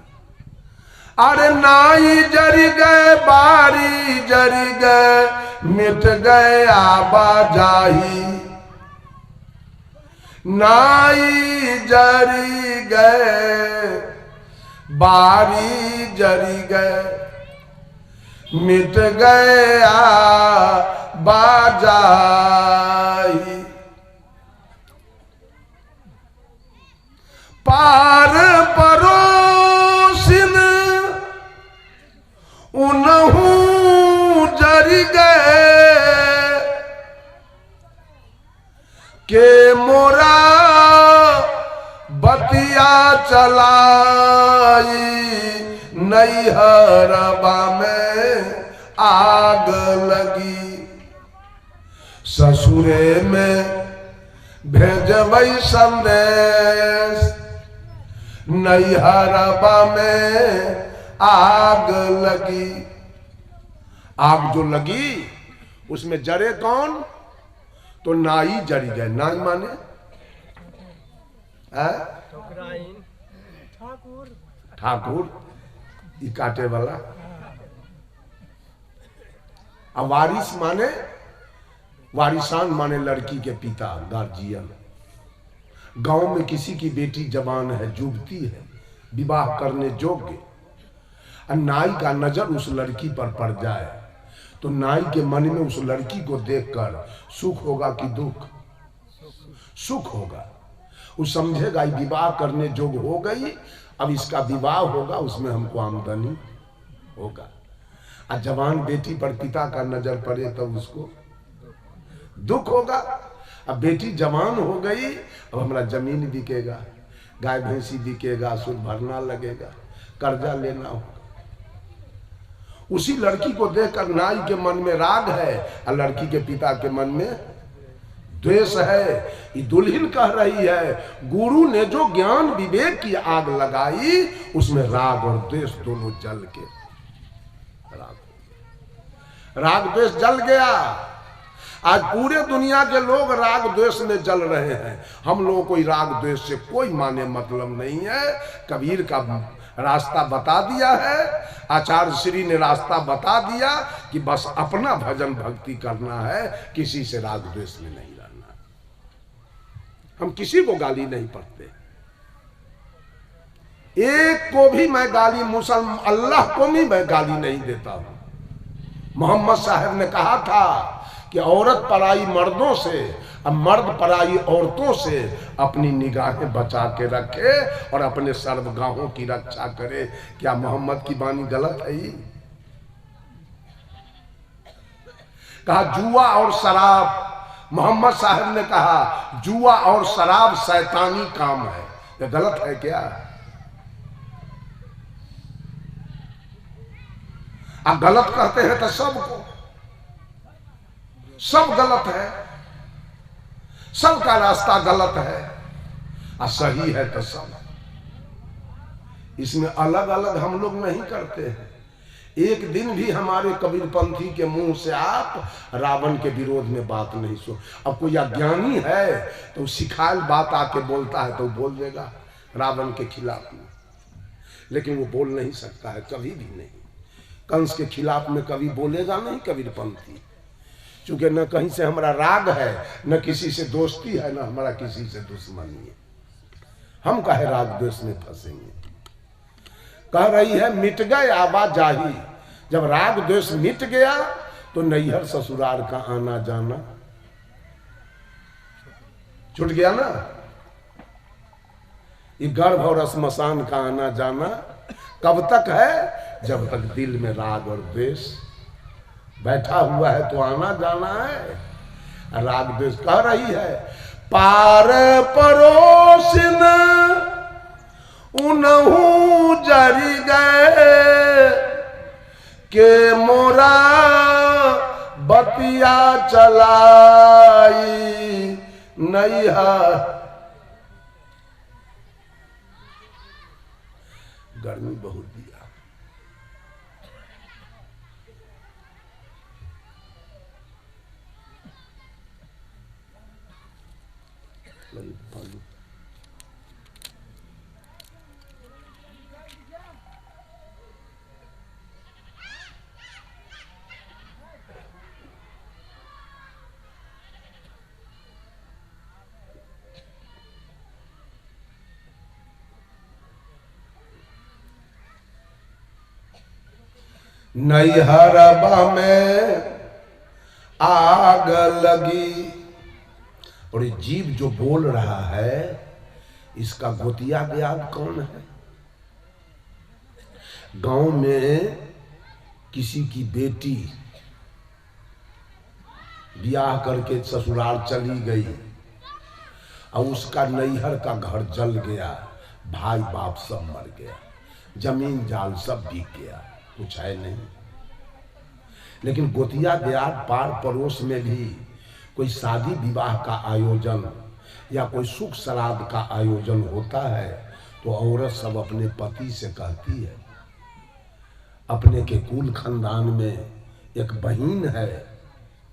अरे नाई जरी गए, बारी जरी गए, मिट गए आवाजाही। नाई जरी गए, बारी जरी गए, मिट गए आवाजाही। पार परोसिन उनहू जरी गए, के मोरा बतिया चलाई। नैहरबा में आग लगी, ससुरे में भेजबै संदेश। नैहरबा में आग लगी। आग जो लगी उसमें जरे कौन, तो नाई जरी गए। नाई माने ठाकुर। ये काटे वाला। अब वारिस माने, वारिसान माने लड़की के पिता, गार्जियन। गांव में किसी की बेटी जवान है, जुबती है, विवाह करने योग्य, और नाई का नजर उस लड़की पर पड़ जाए तो नाई के मन में उस लड़की को देखकर सुख होगा कि दुख? सुख होगा। वो समझेगा ये विवाह करने योग्य हो गई, अब इसका विवाह होगा, उसमें हमको आमदनी होगा। और जवान बेटी पर पिता का नजर पड़े तब उसको दुख होगा। अब बेटी जवान हो गई, अब हमारा जमीन बिकेगा, गाय भैंसी बिकेगा, सूद भरना लगेगा, कर्जा लेना होगा। उसी लड़की को देखकर नाई के मन में राग है और लड़की के पिता के मन में द्वेष है। ये दुल्हन कह रही है गुरु ने जो ज्ञान विवेक की आग लगाई उसमें राग और द्वेष दोनों जल के, राग द्वेष जल गया। आज पूरे दुनिया के लोग राग द्वेष में जल रहे हैं। हम लोगों को राग द्वेष से कोई माने मतलब नहीं है। कबीर का रास्ता बता दिया है, आचार्य श्री ने रास्ता बता दिया कि बस अपना भजन भक्ति करना है, किसी से राग द्वेष में नहीं रहना। हम किसी को गाली नहीं पढ़ते, एक को भी मैं गाली, मुसलमान अल्लाह को भी मैं गाली नहीं देता हूं। मोहम्मद साहब ने कहा था कि औरत पराई मर्दों से, अब मर्द पराई औरतों से अपनी निगाहें बचा के रखे और अपने सर्वगाहों की रक्षा करे। क्या मोहम्मद की बानी गलत है? ही कहा जुआ और शराब, मोहम्मद साहब ने कहा जुआ और शराब शैतानी काम है। ये गलत है क्या? आप गलत कहते हैं तो सबको, सब गलत है, सबका रास्ता गलत है और सही है तो सब। इसमें अलग अलग हम लोग नहीं करते हैं। एक दिन भी हमारे कबीरपंथी के मुंह से आप रावण के विरोध में बात नहीं सुन। अब कोई अज्ञानी है तो सिखायल बात आके बोलता है तो बोल देगा रावण के खिलाफ में, लेकिन वो बोल नहीं सकता है कभी भी नहीं। कंस के खिलाफ में कभी बोलेगा नहीं कबीरपंथी, क्योंकि न कहीं से हमारा राग है, न किसी से दोस्ती है, न हमारा किसी से दुश्मनी है। हम काहे राग द्वेष में फंसेंगे? कह रही है मिट गए आवाजाही। जब राग द्वेष मिट गया तो नैहर ससुराल का आना जाना छूट गया ना। ये गर्भ और श्मशान का आना जाना कब तक है? जब तक दिल में राग और द्वेष बैठा हुआ है तो आना जाना है। राग द्वेष कह रही है पार परोसिन उनहु जरी गए के मोरा बतिया चलाई नैहर। गर्मी बहुत दिया। नैहरबा में आग लगी। और ये जीव जो बोल रहा है इसका गोतिया ब्याग कौन है? गांव में किसी की बेटी ब्याह करके ससुराल चली गई और उसका नैहर का घर जल गया, भाई बाप सब मर गया, जमीन जाल सब बिक गया, कुछ है नहीं। लेकिन गोतिया देहात पार पड़ोस में भी कोई शादी विवाह का आयोजन या कोई सुख श्राद्ध का आयोजन होता है तो औरत सब अपने पति से कहती है, अपने के कुल खानदान में एक बहन है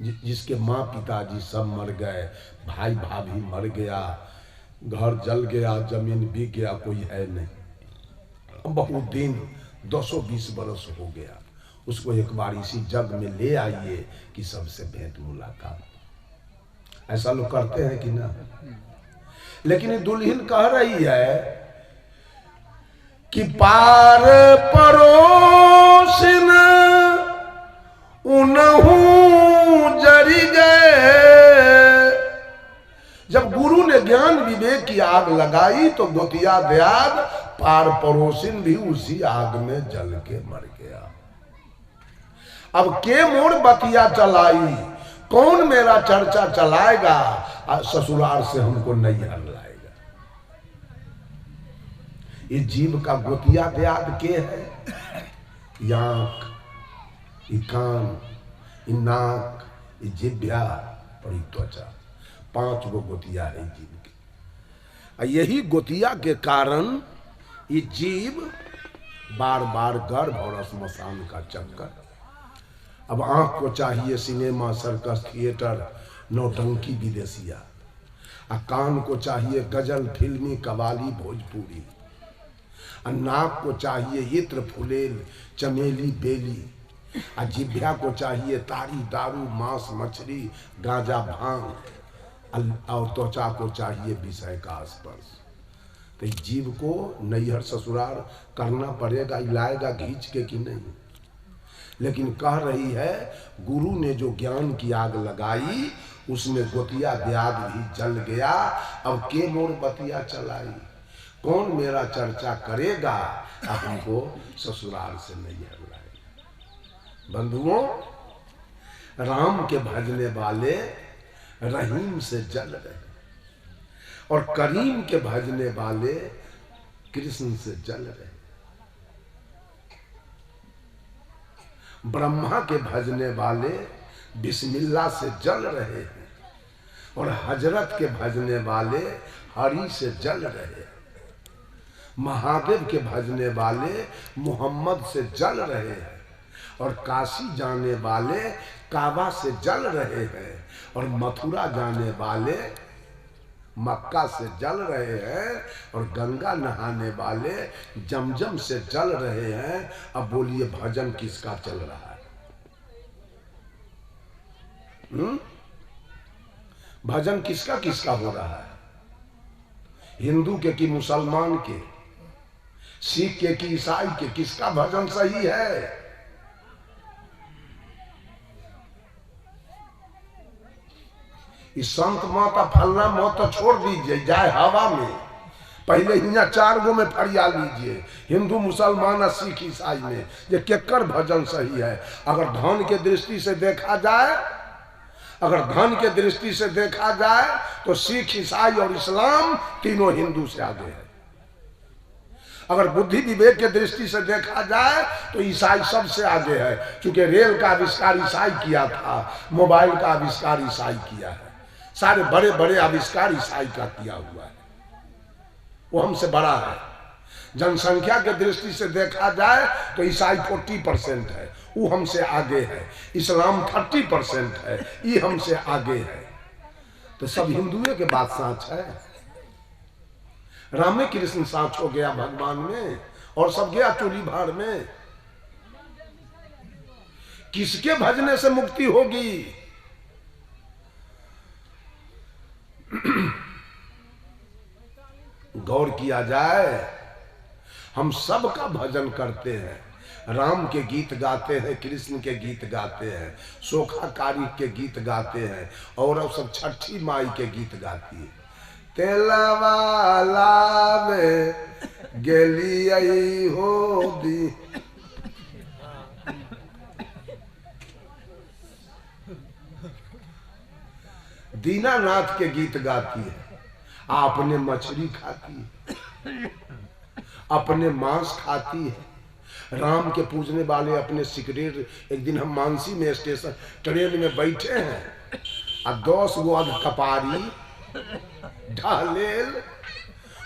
जिसके माँ पिताजी सब मर गए, भाई भाभी मर गया, घर जल गया, जमीन बिक गया, कोई है नहीं, बहुत दिन 220 बरस हो गया, उसको एक बार इसी जग में ले आइए कि सबसे भेंट मुलाकात। ऐसा लोग करते हैं कि ना? लेकिन दुल्हन कह रही है कि पार परोसिन उनहू जरी गए। जब गुरु ने ज्ञान विवेक की आग लगाई तो गोतिया दयाद पार पड़ोसिन भी उसी आग में जल के मर गया। अब के मोड़ बतिया चलाई, कौन मेरा चर्चा चलाएगा, ससुराल से हमको नैहर लाएगा। ये जीव का गोतिया दयाद के है? आंख, ये कान, ये नाक, ये जिह्वा और ये त्वचा, 5 गो गोतिया है जीव के। यही गोतिया के कारण ये जीव बार बार गर्भ और श्मशान का चक्कर। अब आंख को चाहिए सिनेमा, सर्कस, थिएटर, नौटंकी, विदेशिया। कान को चाहिए गजल, फिल्मी, कवाली, भोजपुरी। नाक को चाहिए इत्र, फुलेल, चमेली, बेली। जिह्वा को चाहिए ताड़ी, दारू, मांस, मछली, गांजा, भांग। और त्वचा को चाहिए विषय का स्पर्श। तो जीव को नैहर ससुराल करना पड़ेगा, लाएगा घींच के कि नहीं? लेकिन कह रही है गुरु ने जो ज्ञान की आग लगाई उसमें गोतिया दयाद भी जल गया। अब के मोर बतिया चलाई, कौन मेरा चर्चा करेगा, अब हमको ससुराल से नैहर लाएगा। बंधुओं, राम के भजने वाले रहीम से जल रहे और करीम के भजने वाले कृष्ण से जल रहे। ब्रह्मा के भजने वाले बिस्मिल्लाह से जल रहे हैं और हजरत के भजने वाले हरि से जल रहे हैं। महादेव के भजने वाले मोहम्मद से जल रहे हैं और काशी जाने वाले काबा से जल रहे हैं और मथुरा जाने वाले मक्का से जल रहे हैं और गंगा नहाने वाले जमजम से जल रहे हैं। अब बोलिए भजन किसका चल रहा है? भजन किसका किसका हो रहा है? हिंदू के कि मुसलमान के, सिख के कि ईसाई के? किसका भजन सही है? इस संत माता फलना मौत तो छोड़ दीजिए, जाए हवा में। पहले यहाँ 4 गो में फरिया लीजिए, हिंदू, मुसलमान, सिख, ईसाई में ये केकर भजन सही है। अगर धन के दृष्टि से देखा जाए, अगर धन के दृष्टि से देखा जाए तो सिख, ईसाई और इस्लाम तीनों हिंदू से आगे है। अगर बुद्धि विवेक के दृष्टि से देखा जाए तो ईसाई सबसे आगे है, क्योंकि रेल का आविष्कार ईसाई किया था, मोबाइल का आविष्कार ईसाई किया है, सारे बड़े बड़े आविष्कार ईसाई का किया हुआ है, वो हमसे बड़ा है। जनसंख्या के दृष्टि से देखा जाए तो ईसाई 40% है, वो हमसे आगे है। इस्लाम 30% है, ये हमसे आगे है। तो सब हिंदुओं के बात साँच है। रामे कृष्ण साँच हो गया भगवान में और सब गया चोरी भाड़ में। किसके भजने से मुक्ति होगी? गौर किया जाए, हम सब का भजन करते हैं। राम के गीत गाते हैं, कृष्ण के गीत गाते हैं, सोखाकारी के गीत गाते हैं और अब सब छठी माई के गीत गाती है। तेलावाला में गेली हो दी, दीनानाथ के गीत गाती है। आपने मछली खाती है, अपने मांस खाती है। राम के पूजने वाले अपने सिगरेट। एक दिन हम मानसी में स्टेशन ट्रेन में बैठे हैं और 10 गो कपारी ढालेल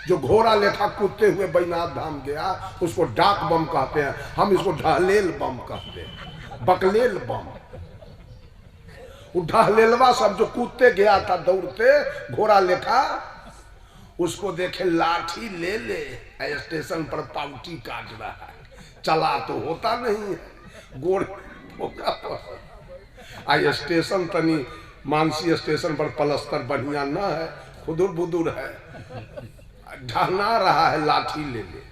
जो घोड़ा लेखा कूदते हुए बैनाथ धाम गया, उसको डाक बम कहते हैं, हम इसको ढालेल बम कहते हैं, बकलेल बम। वो ढालेलवा सब जो कूदते गया था दौड़ते घोड़ा लेखा, उसको देखे लाठी ले ले स्टेशन पर पाउटी काट रहा है। चला तो होता नहीं है, गोड़ ठोका आ स्टेशन तनी मानसी स्टेशन पर पलस्तर बढ़िया ना है, खुदुर बुदुर है, ढहना रहा है लाठी ले ले।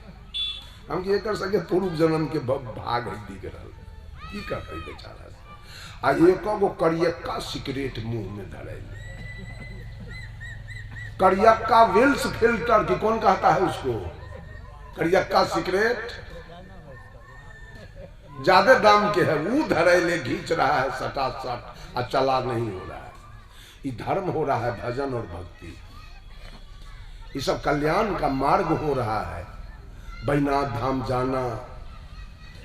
हम ये कर सके पूर्व जन्म के भाग दिख रहा की करते बेचारा। आ एक गो करियक्का सिगरेट मुंह में धरे, करियक्का विल्स फिल्टर की कौन कहता है उसको, करियक्का सिगरेट ज्यादा दाम के है, वो धरेले घींच रहा है सटा सट, और चला नहीं हो रहा है। ये धर्म हो रहा है, भजन और भक्ति, ये सब कल्याण का मार्ग हो रहा है। बैनाथ धाम जाना,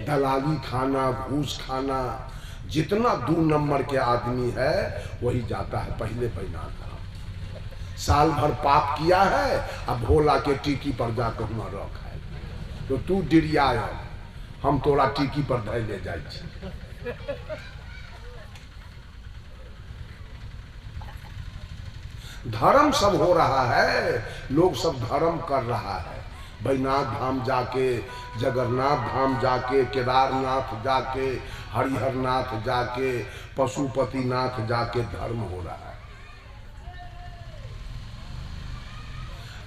दलाली खाना, घूस खाना, जितना 2 नंबर के आदमी है वही जाता है पहले बैनाथ धाम। साल भर पाप किया है, अब भोला के टीकी पर जाकर वहां रखा है, तो तू डिरिया हम तोरा टीकी पर धै ले जाए। धर्म सब हो रहा है, लोग सब धर्म कर रहा है। बैनाथ धाम जाके, जगन्नाथ धाम जाके, केदारनाथ जाके, हरिहरनाथ जाके, पशुपतिनाथ जाके धर्म हो रहा है।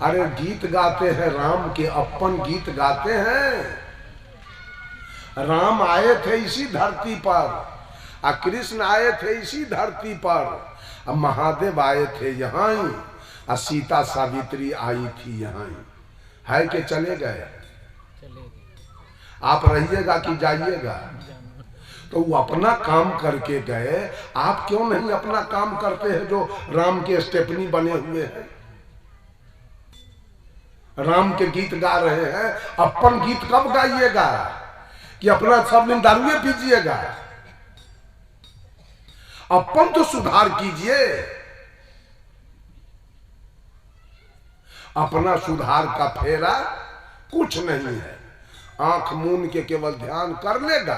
अरे गीत गाते हैं राम के, अपन गीत गाते हैं। राम आए थे इसी धरती पर, और कृष्ण आए थे इसी धरती पर, और महादेव आए थे यहाँ ही, और सीता सावित्री आई थी यहाँ ही। है कि चले गए? आप रहिएगा कि जाइएगा? तो वो अपना काम करके गए, आप क्यों नहीं अपना काम करते हैं जो राम के स्टेपनी बने हुए हैं? राम के गीत गा रहे हैं, अपन गीत कब गाइएगा? कि अपना सब दिन दारुए पीजिएगा? अपन तो सुधार कीजिए। अपना सुधार का फेरा कुछ नहीं है। आंख मून के केवल ध्यान कर लेगा,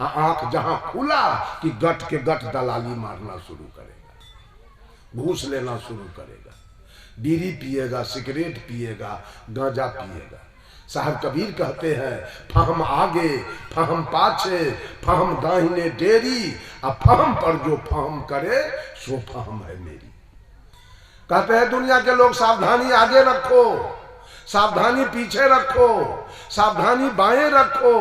आंख जहां खुला कि गट के गट दलाली मारना शुरू करेगा, घूस लेना शुरू करेगा, बीड़ी पिएगा, सिगरेट पिएगा, गांजा पिएगा। साहब कबीर कहते हैं, फहम आगे फहम पाछे, फहम दाहिने डेरी, अब फहम पर जो फहम करे सो फहम है मेरी। कहते हैं दुनिया के लोग सावधानी आगे रखो, सावधानी पीछे रखो, सावधानी बाएं रखो,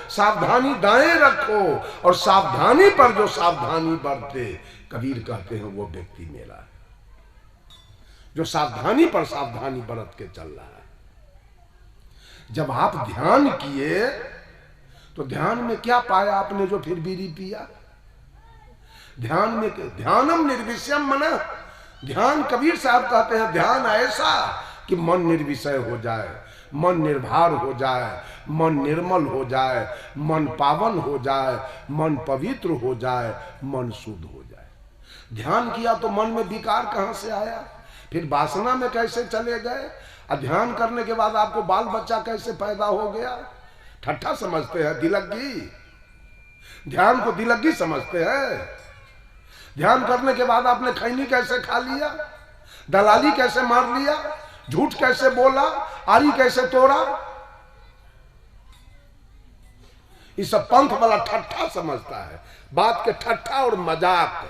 सावधानी दाएं रखो, और सावधानी पर जो सावधानी बरते, कबीर कहते हैं वो व्यक्ति मेरा है, जो सावधानी पर सावधानी बरत के चल रहा है। जब आप ध्यान किए तो ध्यान में क्या पाया आपने जो फिर बीड़ी पिया? ध्यान में ध्यानम निर्विषयम मना, ध्यान कबीर साहब कहते हैं ध्यान ऐसा कि मन निर्विषय हो जाए, मन निर्भर हो जाए, मन निर्मल हो जाए, मन पावन हो जाए, मन पवित्र हो जाए, मन शुद्ध हो जाए। ध्यान किया तो मन में विकार कहां से आया, फिर वासना में कैसे चले गए, ध्यान करने के बाद आपको बाल बच्चा कैसे पैदा हो गया? ठट्ठा समझते हैं, दिलग्गी, ध्यान को दिलग्गी समझते हैं। ध्यान करने के बाद आपने खैनी कैसे खा लिया, दलाली कैसे मार लिया, झूठ कैसे बोला, आरी कैसे तोड़ा, ये सब पंथ वाला ठट्ठा समझता है। बात के ठट्ठा और मजाक,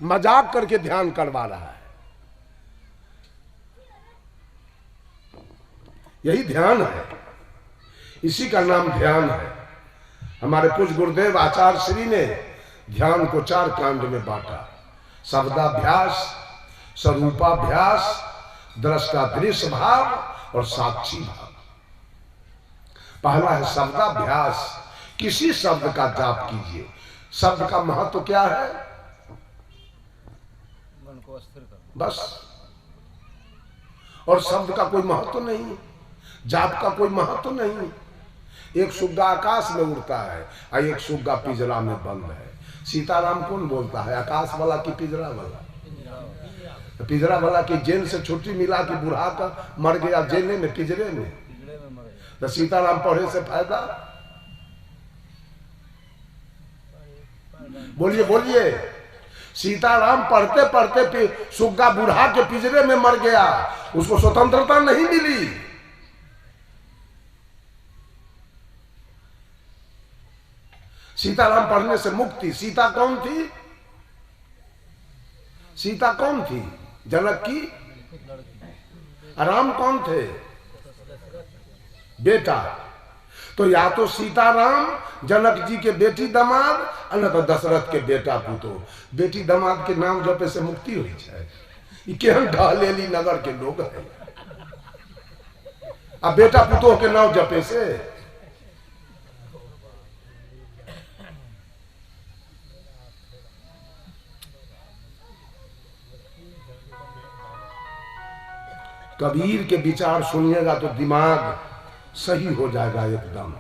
मजाक करके ध्यान करवा रहा है। यही ध्यान है, इसी का नाम ध्यान है। हमारे पूज्य गुरुदेव आचार्य श्री ने ध्यान को 4 कांड में बांटा, शब्दाभ्यास, स्वरूपाभ्यास, दृष्टा दृश्य भाव और साक्षी भाव। पहला है शब्दाभ्यास, किसी शब्द का जाप कीजिए। शब्द का महत्व क्या है? मन को स्थिर करना, बस। और शब्द का कोई महत्व नहीं, जाप का कोई महत्व नहीं। एक सुग्गा आकाश में उड़ता है और एक सुग्गा पिंजरा में बंद है। सीताराम कौन बोलता है, आकाश वाला कि पिंजरा वाला? पिंजरा वाला की जेल से छुट्टी मिला कि बुढ़ा का मर गया जेल में, पिंजरे में, तो सीताराम पढ़े से फायदा? बोलिए बोलिए। सीताराम पढ़ते पढ़ते सुग्गा बुढ़ा के पिंजरे में मर गया, उसको स्वतंत्रता नहीं मिली। सीताराम पढ़ने से मुक्ति। सीता कौन थी? सीता कौन थी? जनक की। राम कौन थे? बेटा। तो या तो सीताराम जनक जी के बेटी दामाद, न तो दशरथ के बेटा पुतो। बेटी दामाद के नाम जपे से मुक्ति हुई है। केहन ढालेली नगर के लोग है। अब बेटा पुतो के नाम जपे से कबीर के विचार सुनिएगा तो दिमाग सही हो जाएगा एकदम।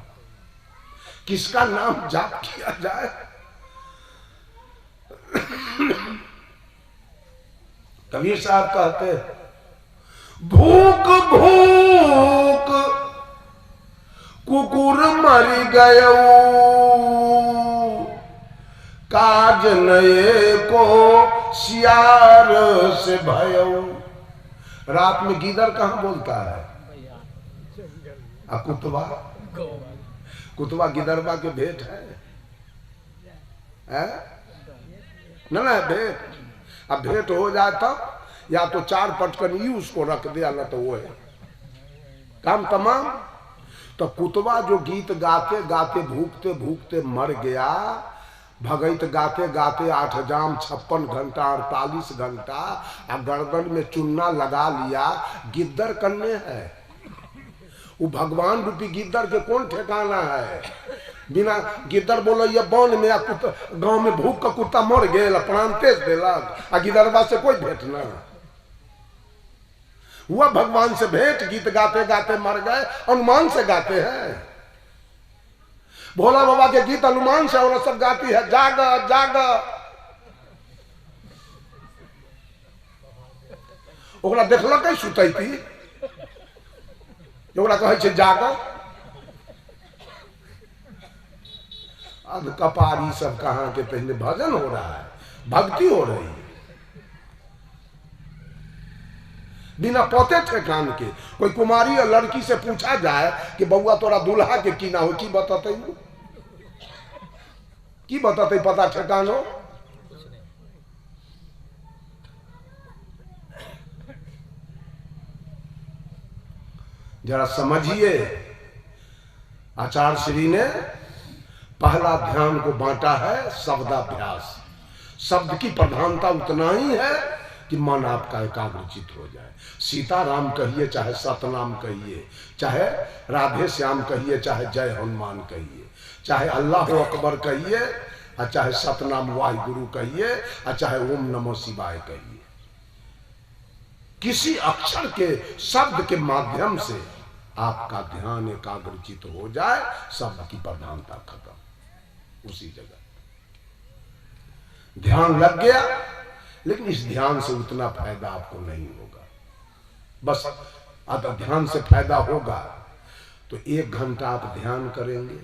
किसका नाम जाप किया जाए? कबीर साहब कहते भूख भूख कुकुर मर गयो, काज नए को सियार से भयो। रात में गीदड़ कहां बोलता है? कुतवा। कुतवा गिदरबा के भेंट है? ना भेंट। अब भेंट हो जाए तब या तो 4 पटकन ही उसको रख दिया, ना तो वो है काम तमाम। तो कुतवा जो गीत गाते गाते भूखते भूखते मर गया, भगत गाते गाते 8 जाम 56 घंटा 48 घंटा गर्दन में चुन्ना लगा लिया। गिद्दर कन्ने है वो भगवान रूपी गिद्दर के कौन ठिकाना है? बिना गिद्दर बोलो ये बन में गांव में भूख का कुत्ता मर गया प्राण तेज देलक, गिद्दरबा से कोई भेंट ना हुआ। भगवान से भेंट गीत गाते गाते मर गए। अनुमान से गाते हैं। भोला बाबा के गीत अनुमान से और सब गाती है जाग जाग। ओकरा देखलक सुतैती, ओकरा कहे छे जाग। अब कपारी सब कहां के? पहले भजन हो रहा है, भक्ति हो रही है, बिना पते ठेकान के। कोई कुमारी या लड़की से पूछा जाए कि बउआ तोरा दूल्हा के की ना हो, की बताते? की बताते? पता ठेकान हो? जरा समझिए, आचार्य श्री ने पहला ध्यान को बांटा है शब्दाभ्यास। शब्द की प्रधानता उतना ही है कि मन आपका एकाग्रचित हो जाए। सीताराम कहिए, चाहे सतनाम कहिए, चाहे राधे श्याम कहिए, चाहे जय हनुमान कहिए, चाहे अल्लाह अकबर कहिए, और चाहे सतनाम वाहिगुरु कहिए, और चाहे ओम नमो शिवाय कहिए। किसी अक्षर के शब्द के माध्यम से आपका ध्यान एकाग्रचित हो जाए, शब्द की प्रधानता खत्म। उसी जगह ध्यान लग गया, लेकिन इस ध्यान से उतना फायदा आपको नहीं होगा। बस अगर ध्यान से फायदा होगा तो 1 घंटा आप ध्यान करेंगे,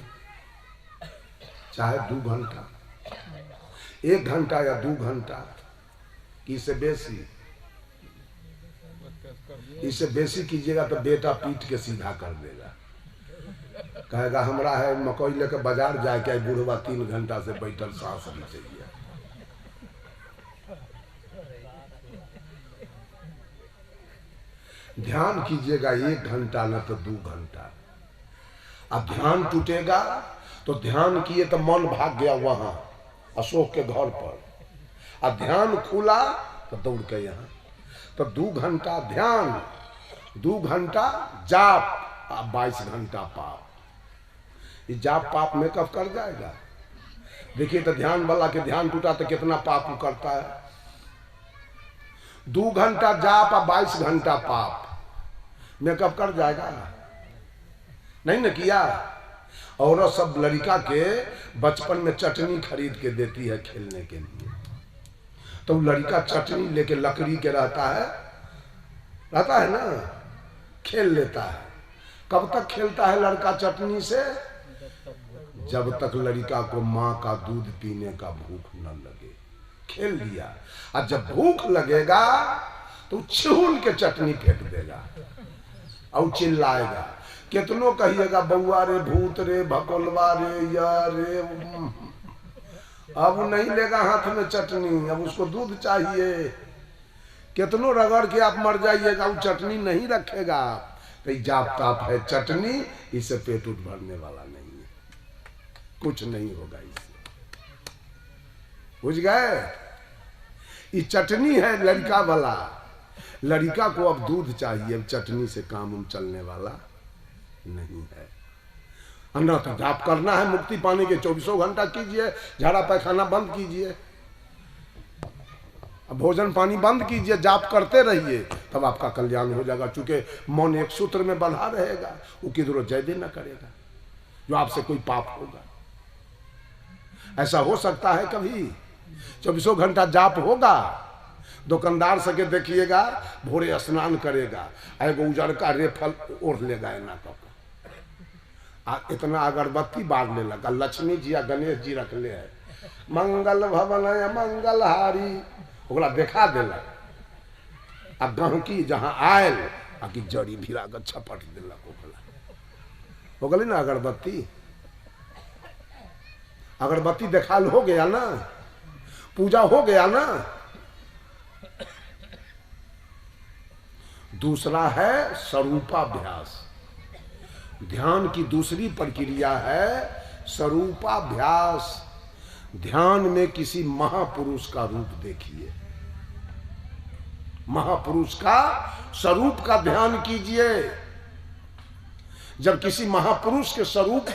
चाहे 2 घंटा, 1 घंटा या 2 घंटा, इससे बेसी। इससे बेसी कीजिएगा तो बेटा पीट के सीधा कर देगा, कहेगा हमरा है मकई लेकर बाजार जाके बूढ़वा 3 घंटा से बैठल सांस नहीं चाहिए। ध्यान कीजिएगा 1 घंटा न तो 2 घंटा। अब ध्यान टूटेगा तो ध्यान किए तो मन भाग गया वहां अशोक के घर पर, अब ध्यान खुला तो दौड़ के यहाँ। तो 2 घंटा ध्यान, 2 घंटा जाप, 22 घंटा पाप। ये जाप पाप मेकअप कर जाएगा। देखिए तो ध्यान वाला के ध्यान टूटा तो कितना पाप करता है। 2 घंटा जाप और 22 घंटा पाप मेकअप कर जाएगा? नहीं न किया। औरत सब लड़का के बचपन में चटनी खरीद के देती है खेलने के लिए, तो लड़का चटनी लेके लकड़ी के रहता है ना, खेल लेता है। कब तक खेलता है लड़का चटनी से? जब तक लड़का को माँ का दूध पीने का भूख न लगे। खेल लिया, और जब भूख लगेगा तो छिहुल के चटनी फेंक देगा और चिल्लाएगा। कितनों कहिएगा बउआ रे, भूत रे, भकोलवा रे, या रे, अब नहीं लेगा हाथ में चटनी, अब उसको दूध चाहिए। कितनों रगड़ के आप मर जाइएगा, वो चटनी नहीं रखेगा। कहीं जाप ताप है चटनी, इससे पेट उठ भरने वाला नहीं है, कुछ नहीं होगा इससे। बुझ गए? ये चटनी है लड़का वाला, लड़का को अब दूध चाहिए, अब चटनी से काम चलने वाला नहीं है। अन्ना तो जाप करना है मुक्ति पाने के, 24 घंटा कीजिए, झाड़ा पैखाना बंद कीजिए, भोजन पानी बंद कीजिए, जाप करते रहिए, तब आपका कल्याण हो जाएगा। चूंकि मन एक सूत्र में बंधा रहेगा, वो किधरों जय दे न करेगा जो आपसे कोई पाप होगा। ऐसा हो सकता है कभी? 24 घंटा जाप होगा, दुकानदार सके देखिएगा भोरे स्नान करेगा, एगो उजड़ का रेफल ओढ़ लेगा ना इतना अगरबत्ती बार ले लगा, लक्ष्मी जी या गणेश जी रख ले है, मंगल भवन मंगलहारी, ओकरा देखा देलक, आ गहकी जहाँ आयल आकि जड़ी भिरा के छपट देलक, हो गई ना अगरबत्ती। अगरबत्ती देखाल हो गया ना, पूजा हो गया ना। दूसरा है स्वरूपाभ्यास। ध्यान की दूसरी प्रक्रिया है स्वरूपाभ्यास। ध्यान में किसी महापुरुष का रूप देखिए, महापुरुष का स्वरूप का ध्यान कीजिए। जब किसी महापुरुष के स्वरूप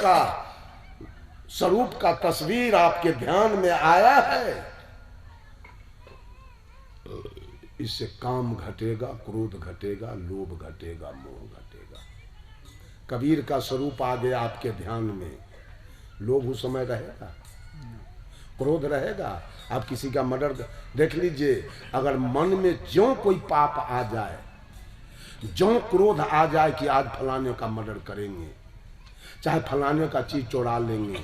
का तस्वीर आपके ध्यान में आया है, इससे काम घटेगा, क्रोध घटेगा, लोभ घटेगा, मोह घटेगा। कबीर का स्वरूप आ गया आपके ध्यान में, लोभ उस समय रहेगा, क्रोध रहेगा। आप किसी का मर्डर देख लीजिए, अगर मन में ज्यों कोई पाप आ जाए, ज्यों क्रोध आ जाए कि आज फलाने का मर्डर करेंगे, चाहे फलाने का चीज चुरा लेंगे,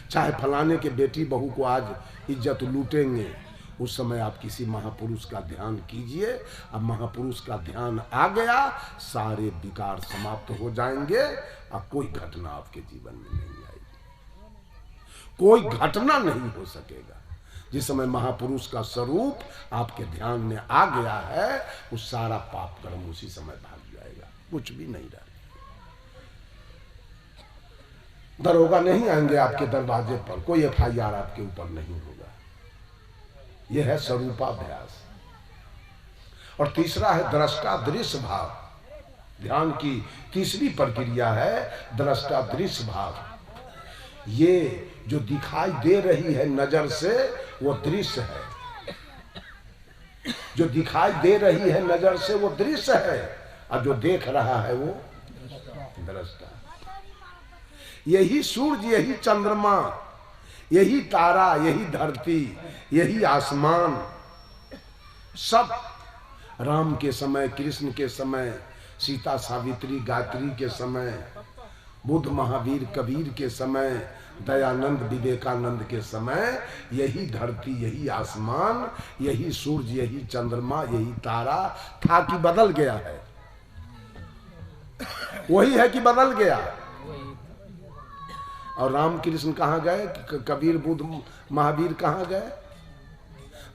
चाहे फलाने के बेटी बहू को आज इज्जत लूटेंगे, उस समय आप किसी महापुरुष का ध्यान कीजिए। अब महापुरुष का ध्यान आ गया, सारे विकार समाप्त हो जाएंगे, अब कोई घटना आपके जीवन में नहीं आएगी, कोई घटना नहीं हो सकेगा। जिस समय महापुरुष का स्वरूप आपके ध्यान में आ गया है, उस सारा पाप कर्म उसी समय भाग जाएगा, कुछ भी नहीं रहेगा। दरोगा नहीं आएंगे आपके दरवाजे पर, कोई FIR आपके ऊपर नहीं होगा। यह है स्वरूपाभ्यास। और तीसरा है दृष्टा दृश्य भाव। ध्यान की तीसरी प्रक्रिया है दृष्टा दृश्य भाव। ये जो दिखाई दे रही है नजर से वो दृश्य है, जो दिखाई दे रही है नजर से वो दृश्य है, और जो देख रहा है वो दृष्टा। यही सूर्य, यही चंद्रमा, यही तारा, यही धरती, यही आसमान, सब राम के समय, कृष्ण के समय, सीता सावित्री गायत्री के समय, बुद्ध महावीर कबीर के समय, दयानंद विवेकानंद के समय, यही धरती, यही आसमान, यही सूर्य, यही चंद्रमा, यही तारा था कि बदल गया है? वही है कि बदल गया? और राम कृष्ण कहाँ गए? कबीर बुद्ध महावीर कहाँ गए?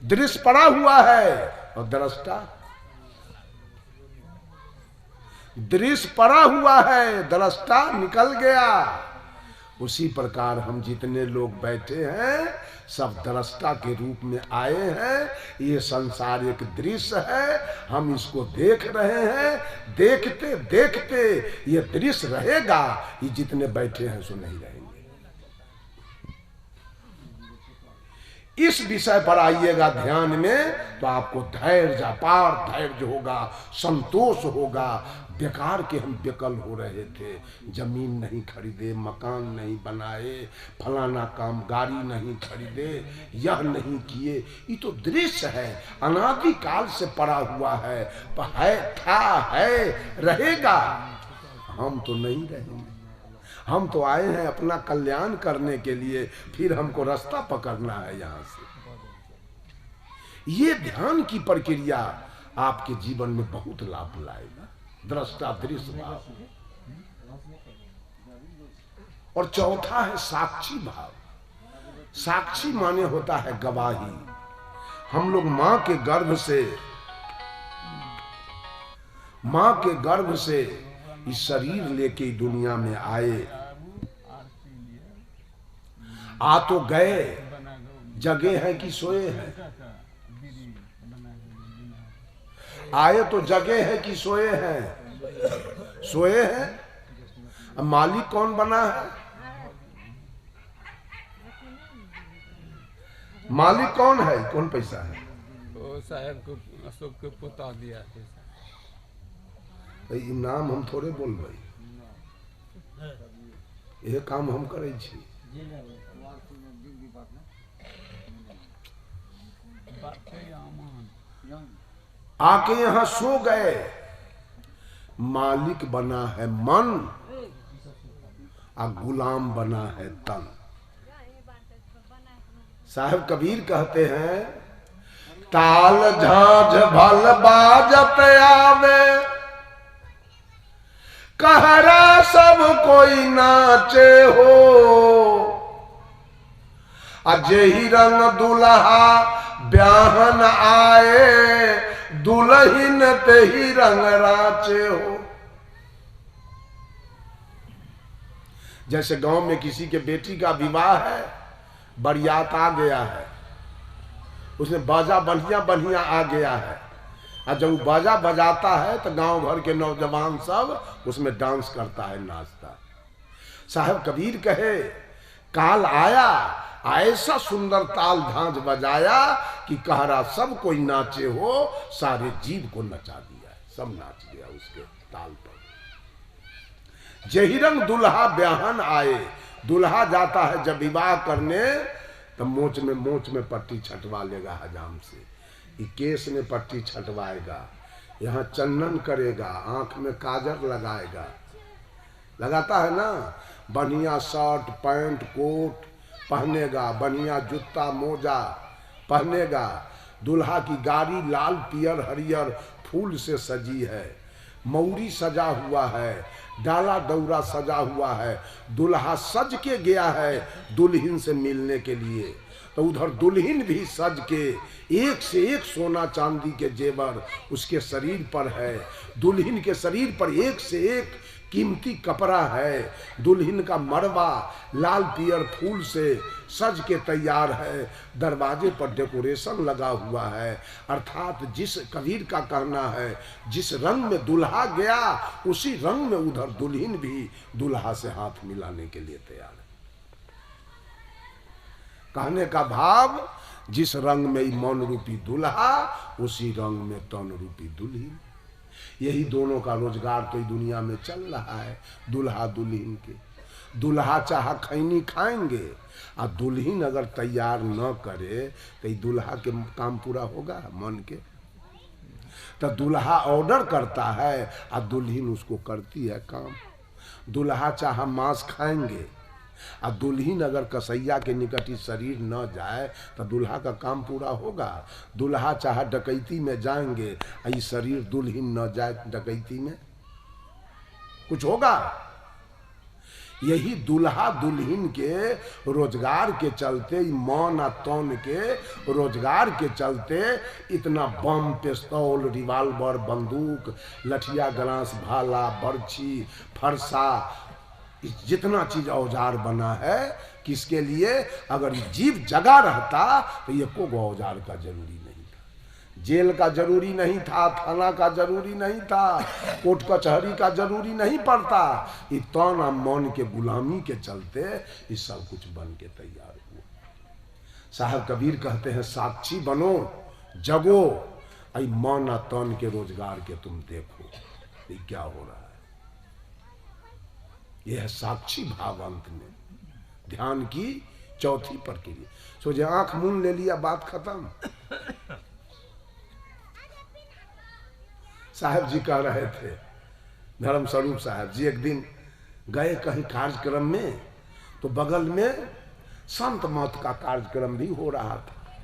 दृश्य पड़ा हुआ है और दृष्टा, दृश्य पड़ा हुआ है, दृष्टा निकल गया। उसी प्रकार हम जितने लोग बैठे हैं सब दृष्टा के रूप में आए हैं। ये संसार एक दृश्य है, हम इसको देख रहे हैं। देखते देखते ये दृश्य रहेगा, ये जितने बैठे हैं सो नहीं रहेंगे। इस विषय पर आइएगा ध्यान में तो आपको धैर्य, अपार धैर्य होगा, संतोष होगा। बेकार के हम बेकल हो रहे थे, जमीन नहीं खरीदे, मकान नहीं बनाए, फलाना काम गाड़ी नहीं खरीदे, यह नहीं किए। ये तो दृश्य है, अनादि काल से पड़ा हुआ है, था, है, रहेगा। हम तो नहीं रहेंगे। हम तो आए हैं अपना कल्याण करने के लिए, फिर हमको रास्ता पकड़ना है यहाँ से। ये ध्यान की प्रक्रिया आपके जीवन में बहुत लाभ लाएगा, दृष्टा दृश्य भाव। और चौथा है साक्षी भाव। साक्षी माने होता है गवाही। हम लोग मां के गर्भ से इस शरीर लेके दुनिया में आए। आ तो गए, जगे हैं कि सोए हैं? आए तो जगे हैं कि सोए हैं? सोए हैं। अब मालिक कौन बना है? मालिक कौन है? कौन पैसा है? वो साहब को अशोक के पोता दिया थे। नाम हम थोड़े बोलबे, यह काम हम करे छी। आके यहाँ सो गए। मालिक बना है मन और गुलाम बना है तन। साहब कबीर कहते हैं, ताल झांझ भल बाजत आवे, कहरा सब कोई नाचे हो। अजही रंग दुल्हा ब्याहन आए, दुल्हिन ते ही रंग राचे हो। जैसे गांव में किसी के बेटी का विवाह है, बरियात आ गया है, उसमें बाजा बढ़िया बढ़िया आ गया है, और जब वो बाजा बजाता है तो गांव भर के नौजवान सब उसमें डांस करता है, नाचता। साहब कबीर कहे, काल आया ऐसा सुंदर ताल झांझ बजाया कि कहरा सब कोई नाचे हो, सारे जीव को नचा दिया, सब नाच गया उसके ताल पर। जही रंग दुल्हा ब्याहन आए, दुल्हा जाता है जब विवाह करने तो मोच में पट्टी छटवा लेगा हजाम से, ये केस में पट्टी छटवाएगा, यहाँ चंदन करेगा, आंख में काजल लगाएगा, लगाता है ना, बढ़िया शर्ट पैंट कोट पहनेगा, बढ़िया जूता मोजा पहनेगा। दुल्हा की गाड़ी लाल पियर हरियर फूल से सजी है, मौरी सजा हुआ है, डाला दौरा सजा हुआ है। दुल्हा सज के गया है दुल्हन से मिलने के लिए, तो उधर दुल्हन भी सज के एक से एक सोना चांदी के जेवर उसके शरीर पर है। दुल्हन के शरीर पर एक से एक कीमती कपड़ा है। दुल्हन का मड़वा लाल पियर फूल से सज के तैयार है, दरवाजे पर डेकोरेशन लगा हुआ है। अर्थात जिस कबीर का कहना है, जिस रंग में दुल्हा गया उसी रंग में उधर दुल्हन भी दुल्हा से हाथ मिलाने के लिए तैयार है। कहने का भाव, जिस रंग में मन रूपी दुल्हा उसी रंग में तन रूपी दुल्हन। यही दोनों का रोजगार तो दुनिया में चल रहा है, दुल्हा दुल्हन के। दुल्हा चाह खैनी खाएंगे और दुल्हन अगर तैयार न करे तो दुल्हा के काम पूरा होगा मन के। तो दुल्हा ऑर्डर करता है और दुल्हन उसको करती है काम। दुल्हा चाह मांस खाएंगे और दुल्हन अगर कसैया के निकट ही शरीर न जाए तो दुल्हा का काम पूरा होगा। दुल्हा चाह डकैती में जाएंगे और शरीर दुल्हन न जाए डकैती में, कुछ होगा? यही दुल्हा दुल्हन के रोजगार के चलते, मौन और तौन के रोजगार के चलते इतना बम पिस्तौल रिवाल्वर बंदूक लठिया गलास भाला बर्छी फरसा जितना चीज औजार बना है, किसके लिए? अगर जीव जगा रहता तो ये को औजार का जरूरी नहीं था, जेल का जरूरी नहीं था, थाना का जरूरी नहीं था, कोर्ट कचहरी का जरूरी नहीं पड़ता। ये तौन और मौन के गुलामी के चलते ये सब कुछ बन के तैयार हुआ। साहब कबीर कहते हैं, साक्षी बनो जगो, आई मौन और तौन के रोजगार के तुम देखो ये क्या हो रहा है। यह है साक्षी भाव। अंत में ध्यान की चौथी प्रक्रिया। सोचे आंख मूंद ले लिया, बात खत्म। साहब जी कह रहे थे, धर्म स्वरूप साहब जी एक दिन गए कहीं कार्यक्रम में, तो बगल में संत मत का कार्यक्रम भी हो रहा था।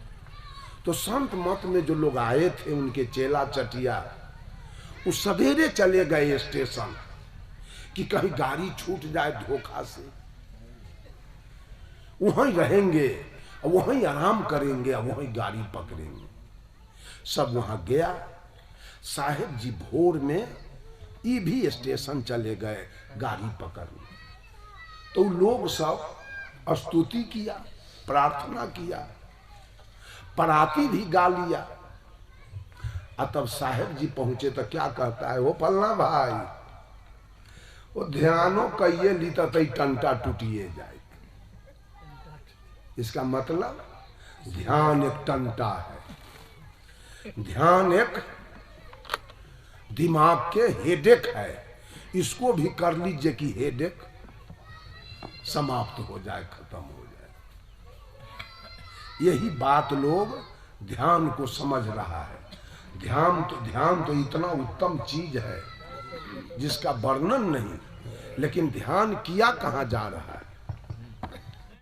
तो संत मत में जो लोग आए थे उनके चेला चटिया, वो सवेरे चले गए स्टेशन कि कहीं गाड़ी छूट जाए धोखा से, वहीं रहेंगे। वहीं आराम करेंगे, वहीं गाड़ी पकड़ेंगे। सब वहां गया। साहेब जी भोर में ये भी स्टेशन चले गए गाड़ी पकड़ने। तो लोग सब स्तुति किया, प्रार्थना किया, पराती भी गा लिया। तब साहेब जी पहुंचे तो क्या कहता है, वो पलना भाई, वो ध्यानो कहिए ली तो टंटा टूटिए जाए। इसका मतलब ध्यान एक टंटा है, ध्यान एक दिमाग के हेडेक है। इसको भी कर लीजिए कि हेडेक समाप्त हो जाए, खत्म हो जाए। यही बात लोग ध्यान को समझ रहा है। ध्यान तो इतना उत्तम चीज है जिसका वर्णन नहीं, लेकिन ध्यान किया कहाँ जा रहा है।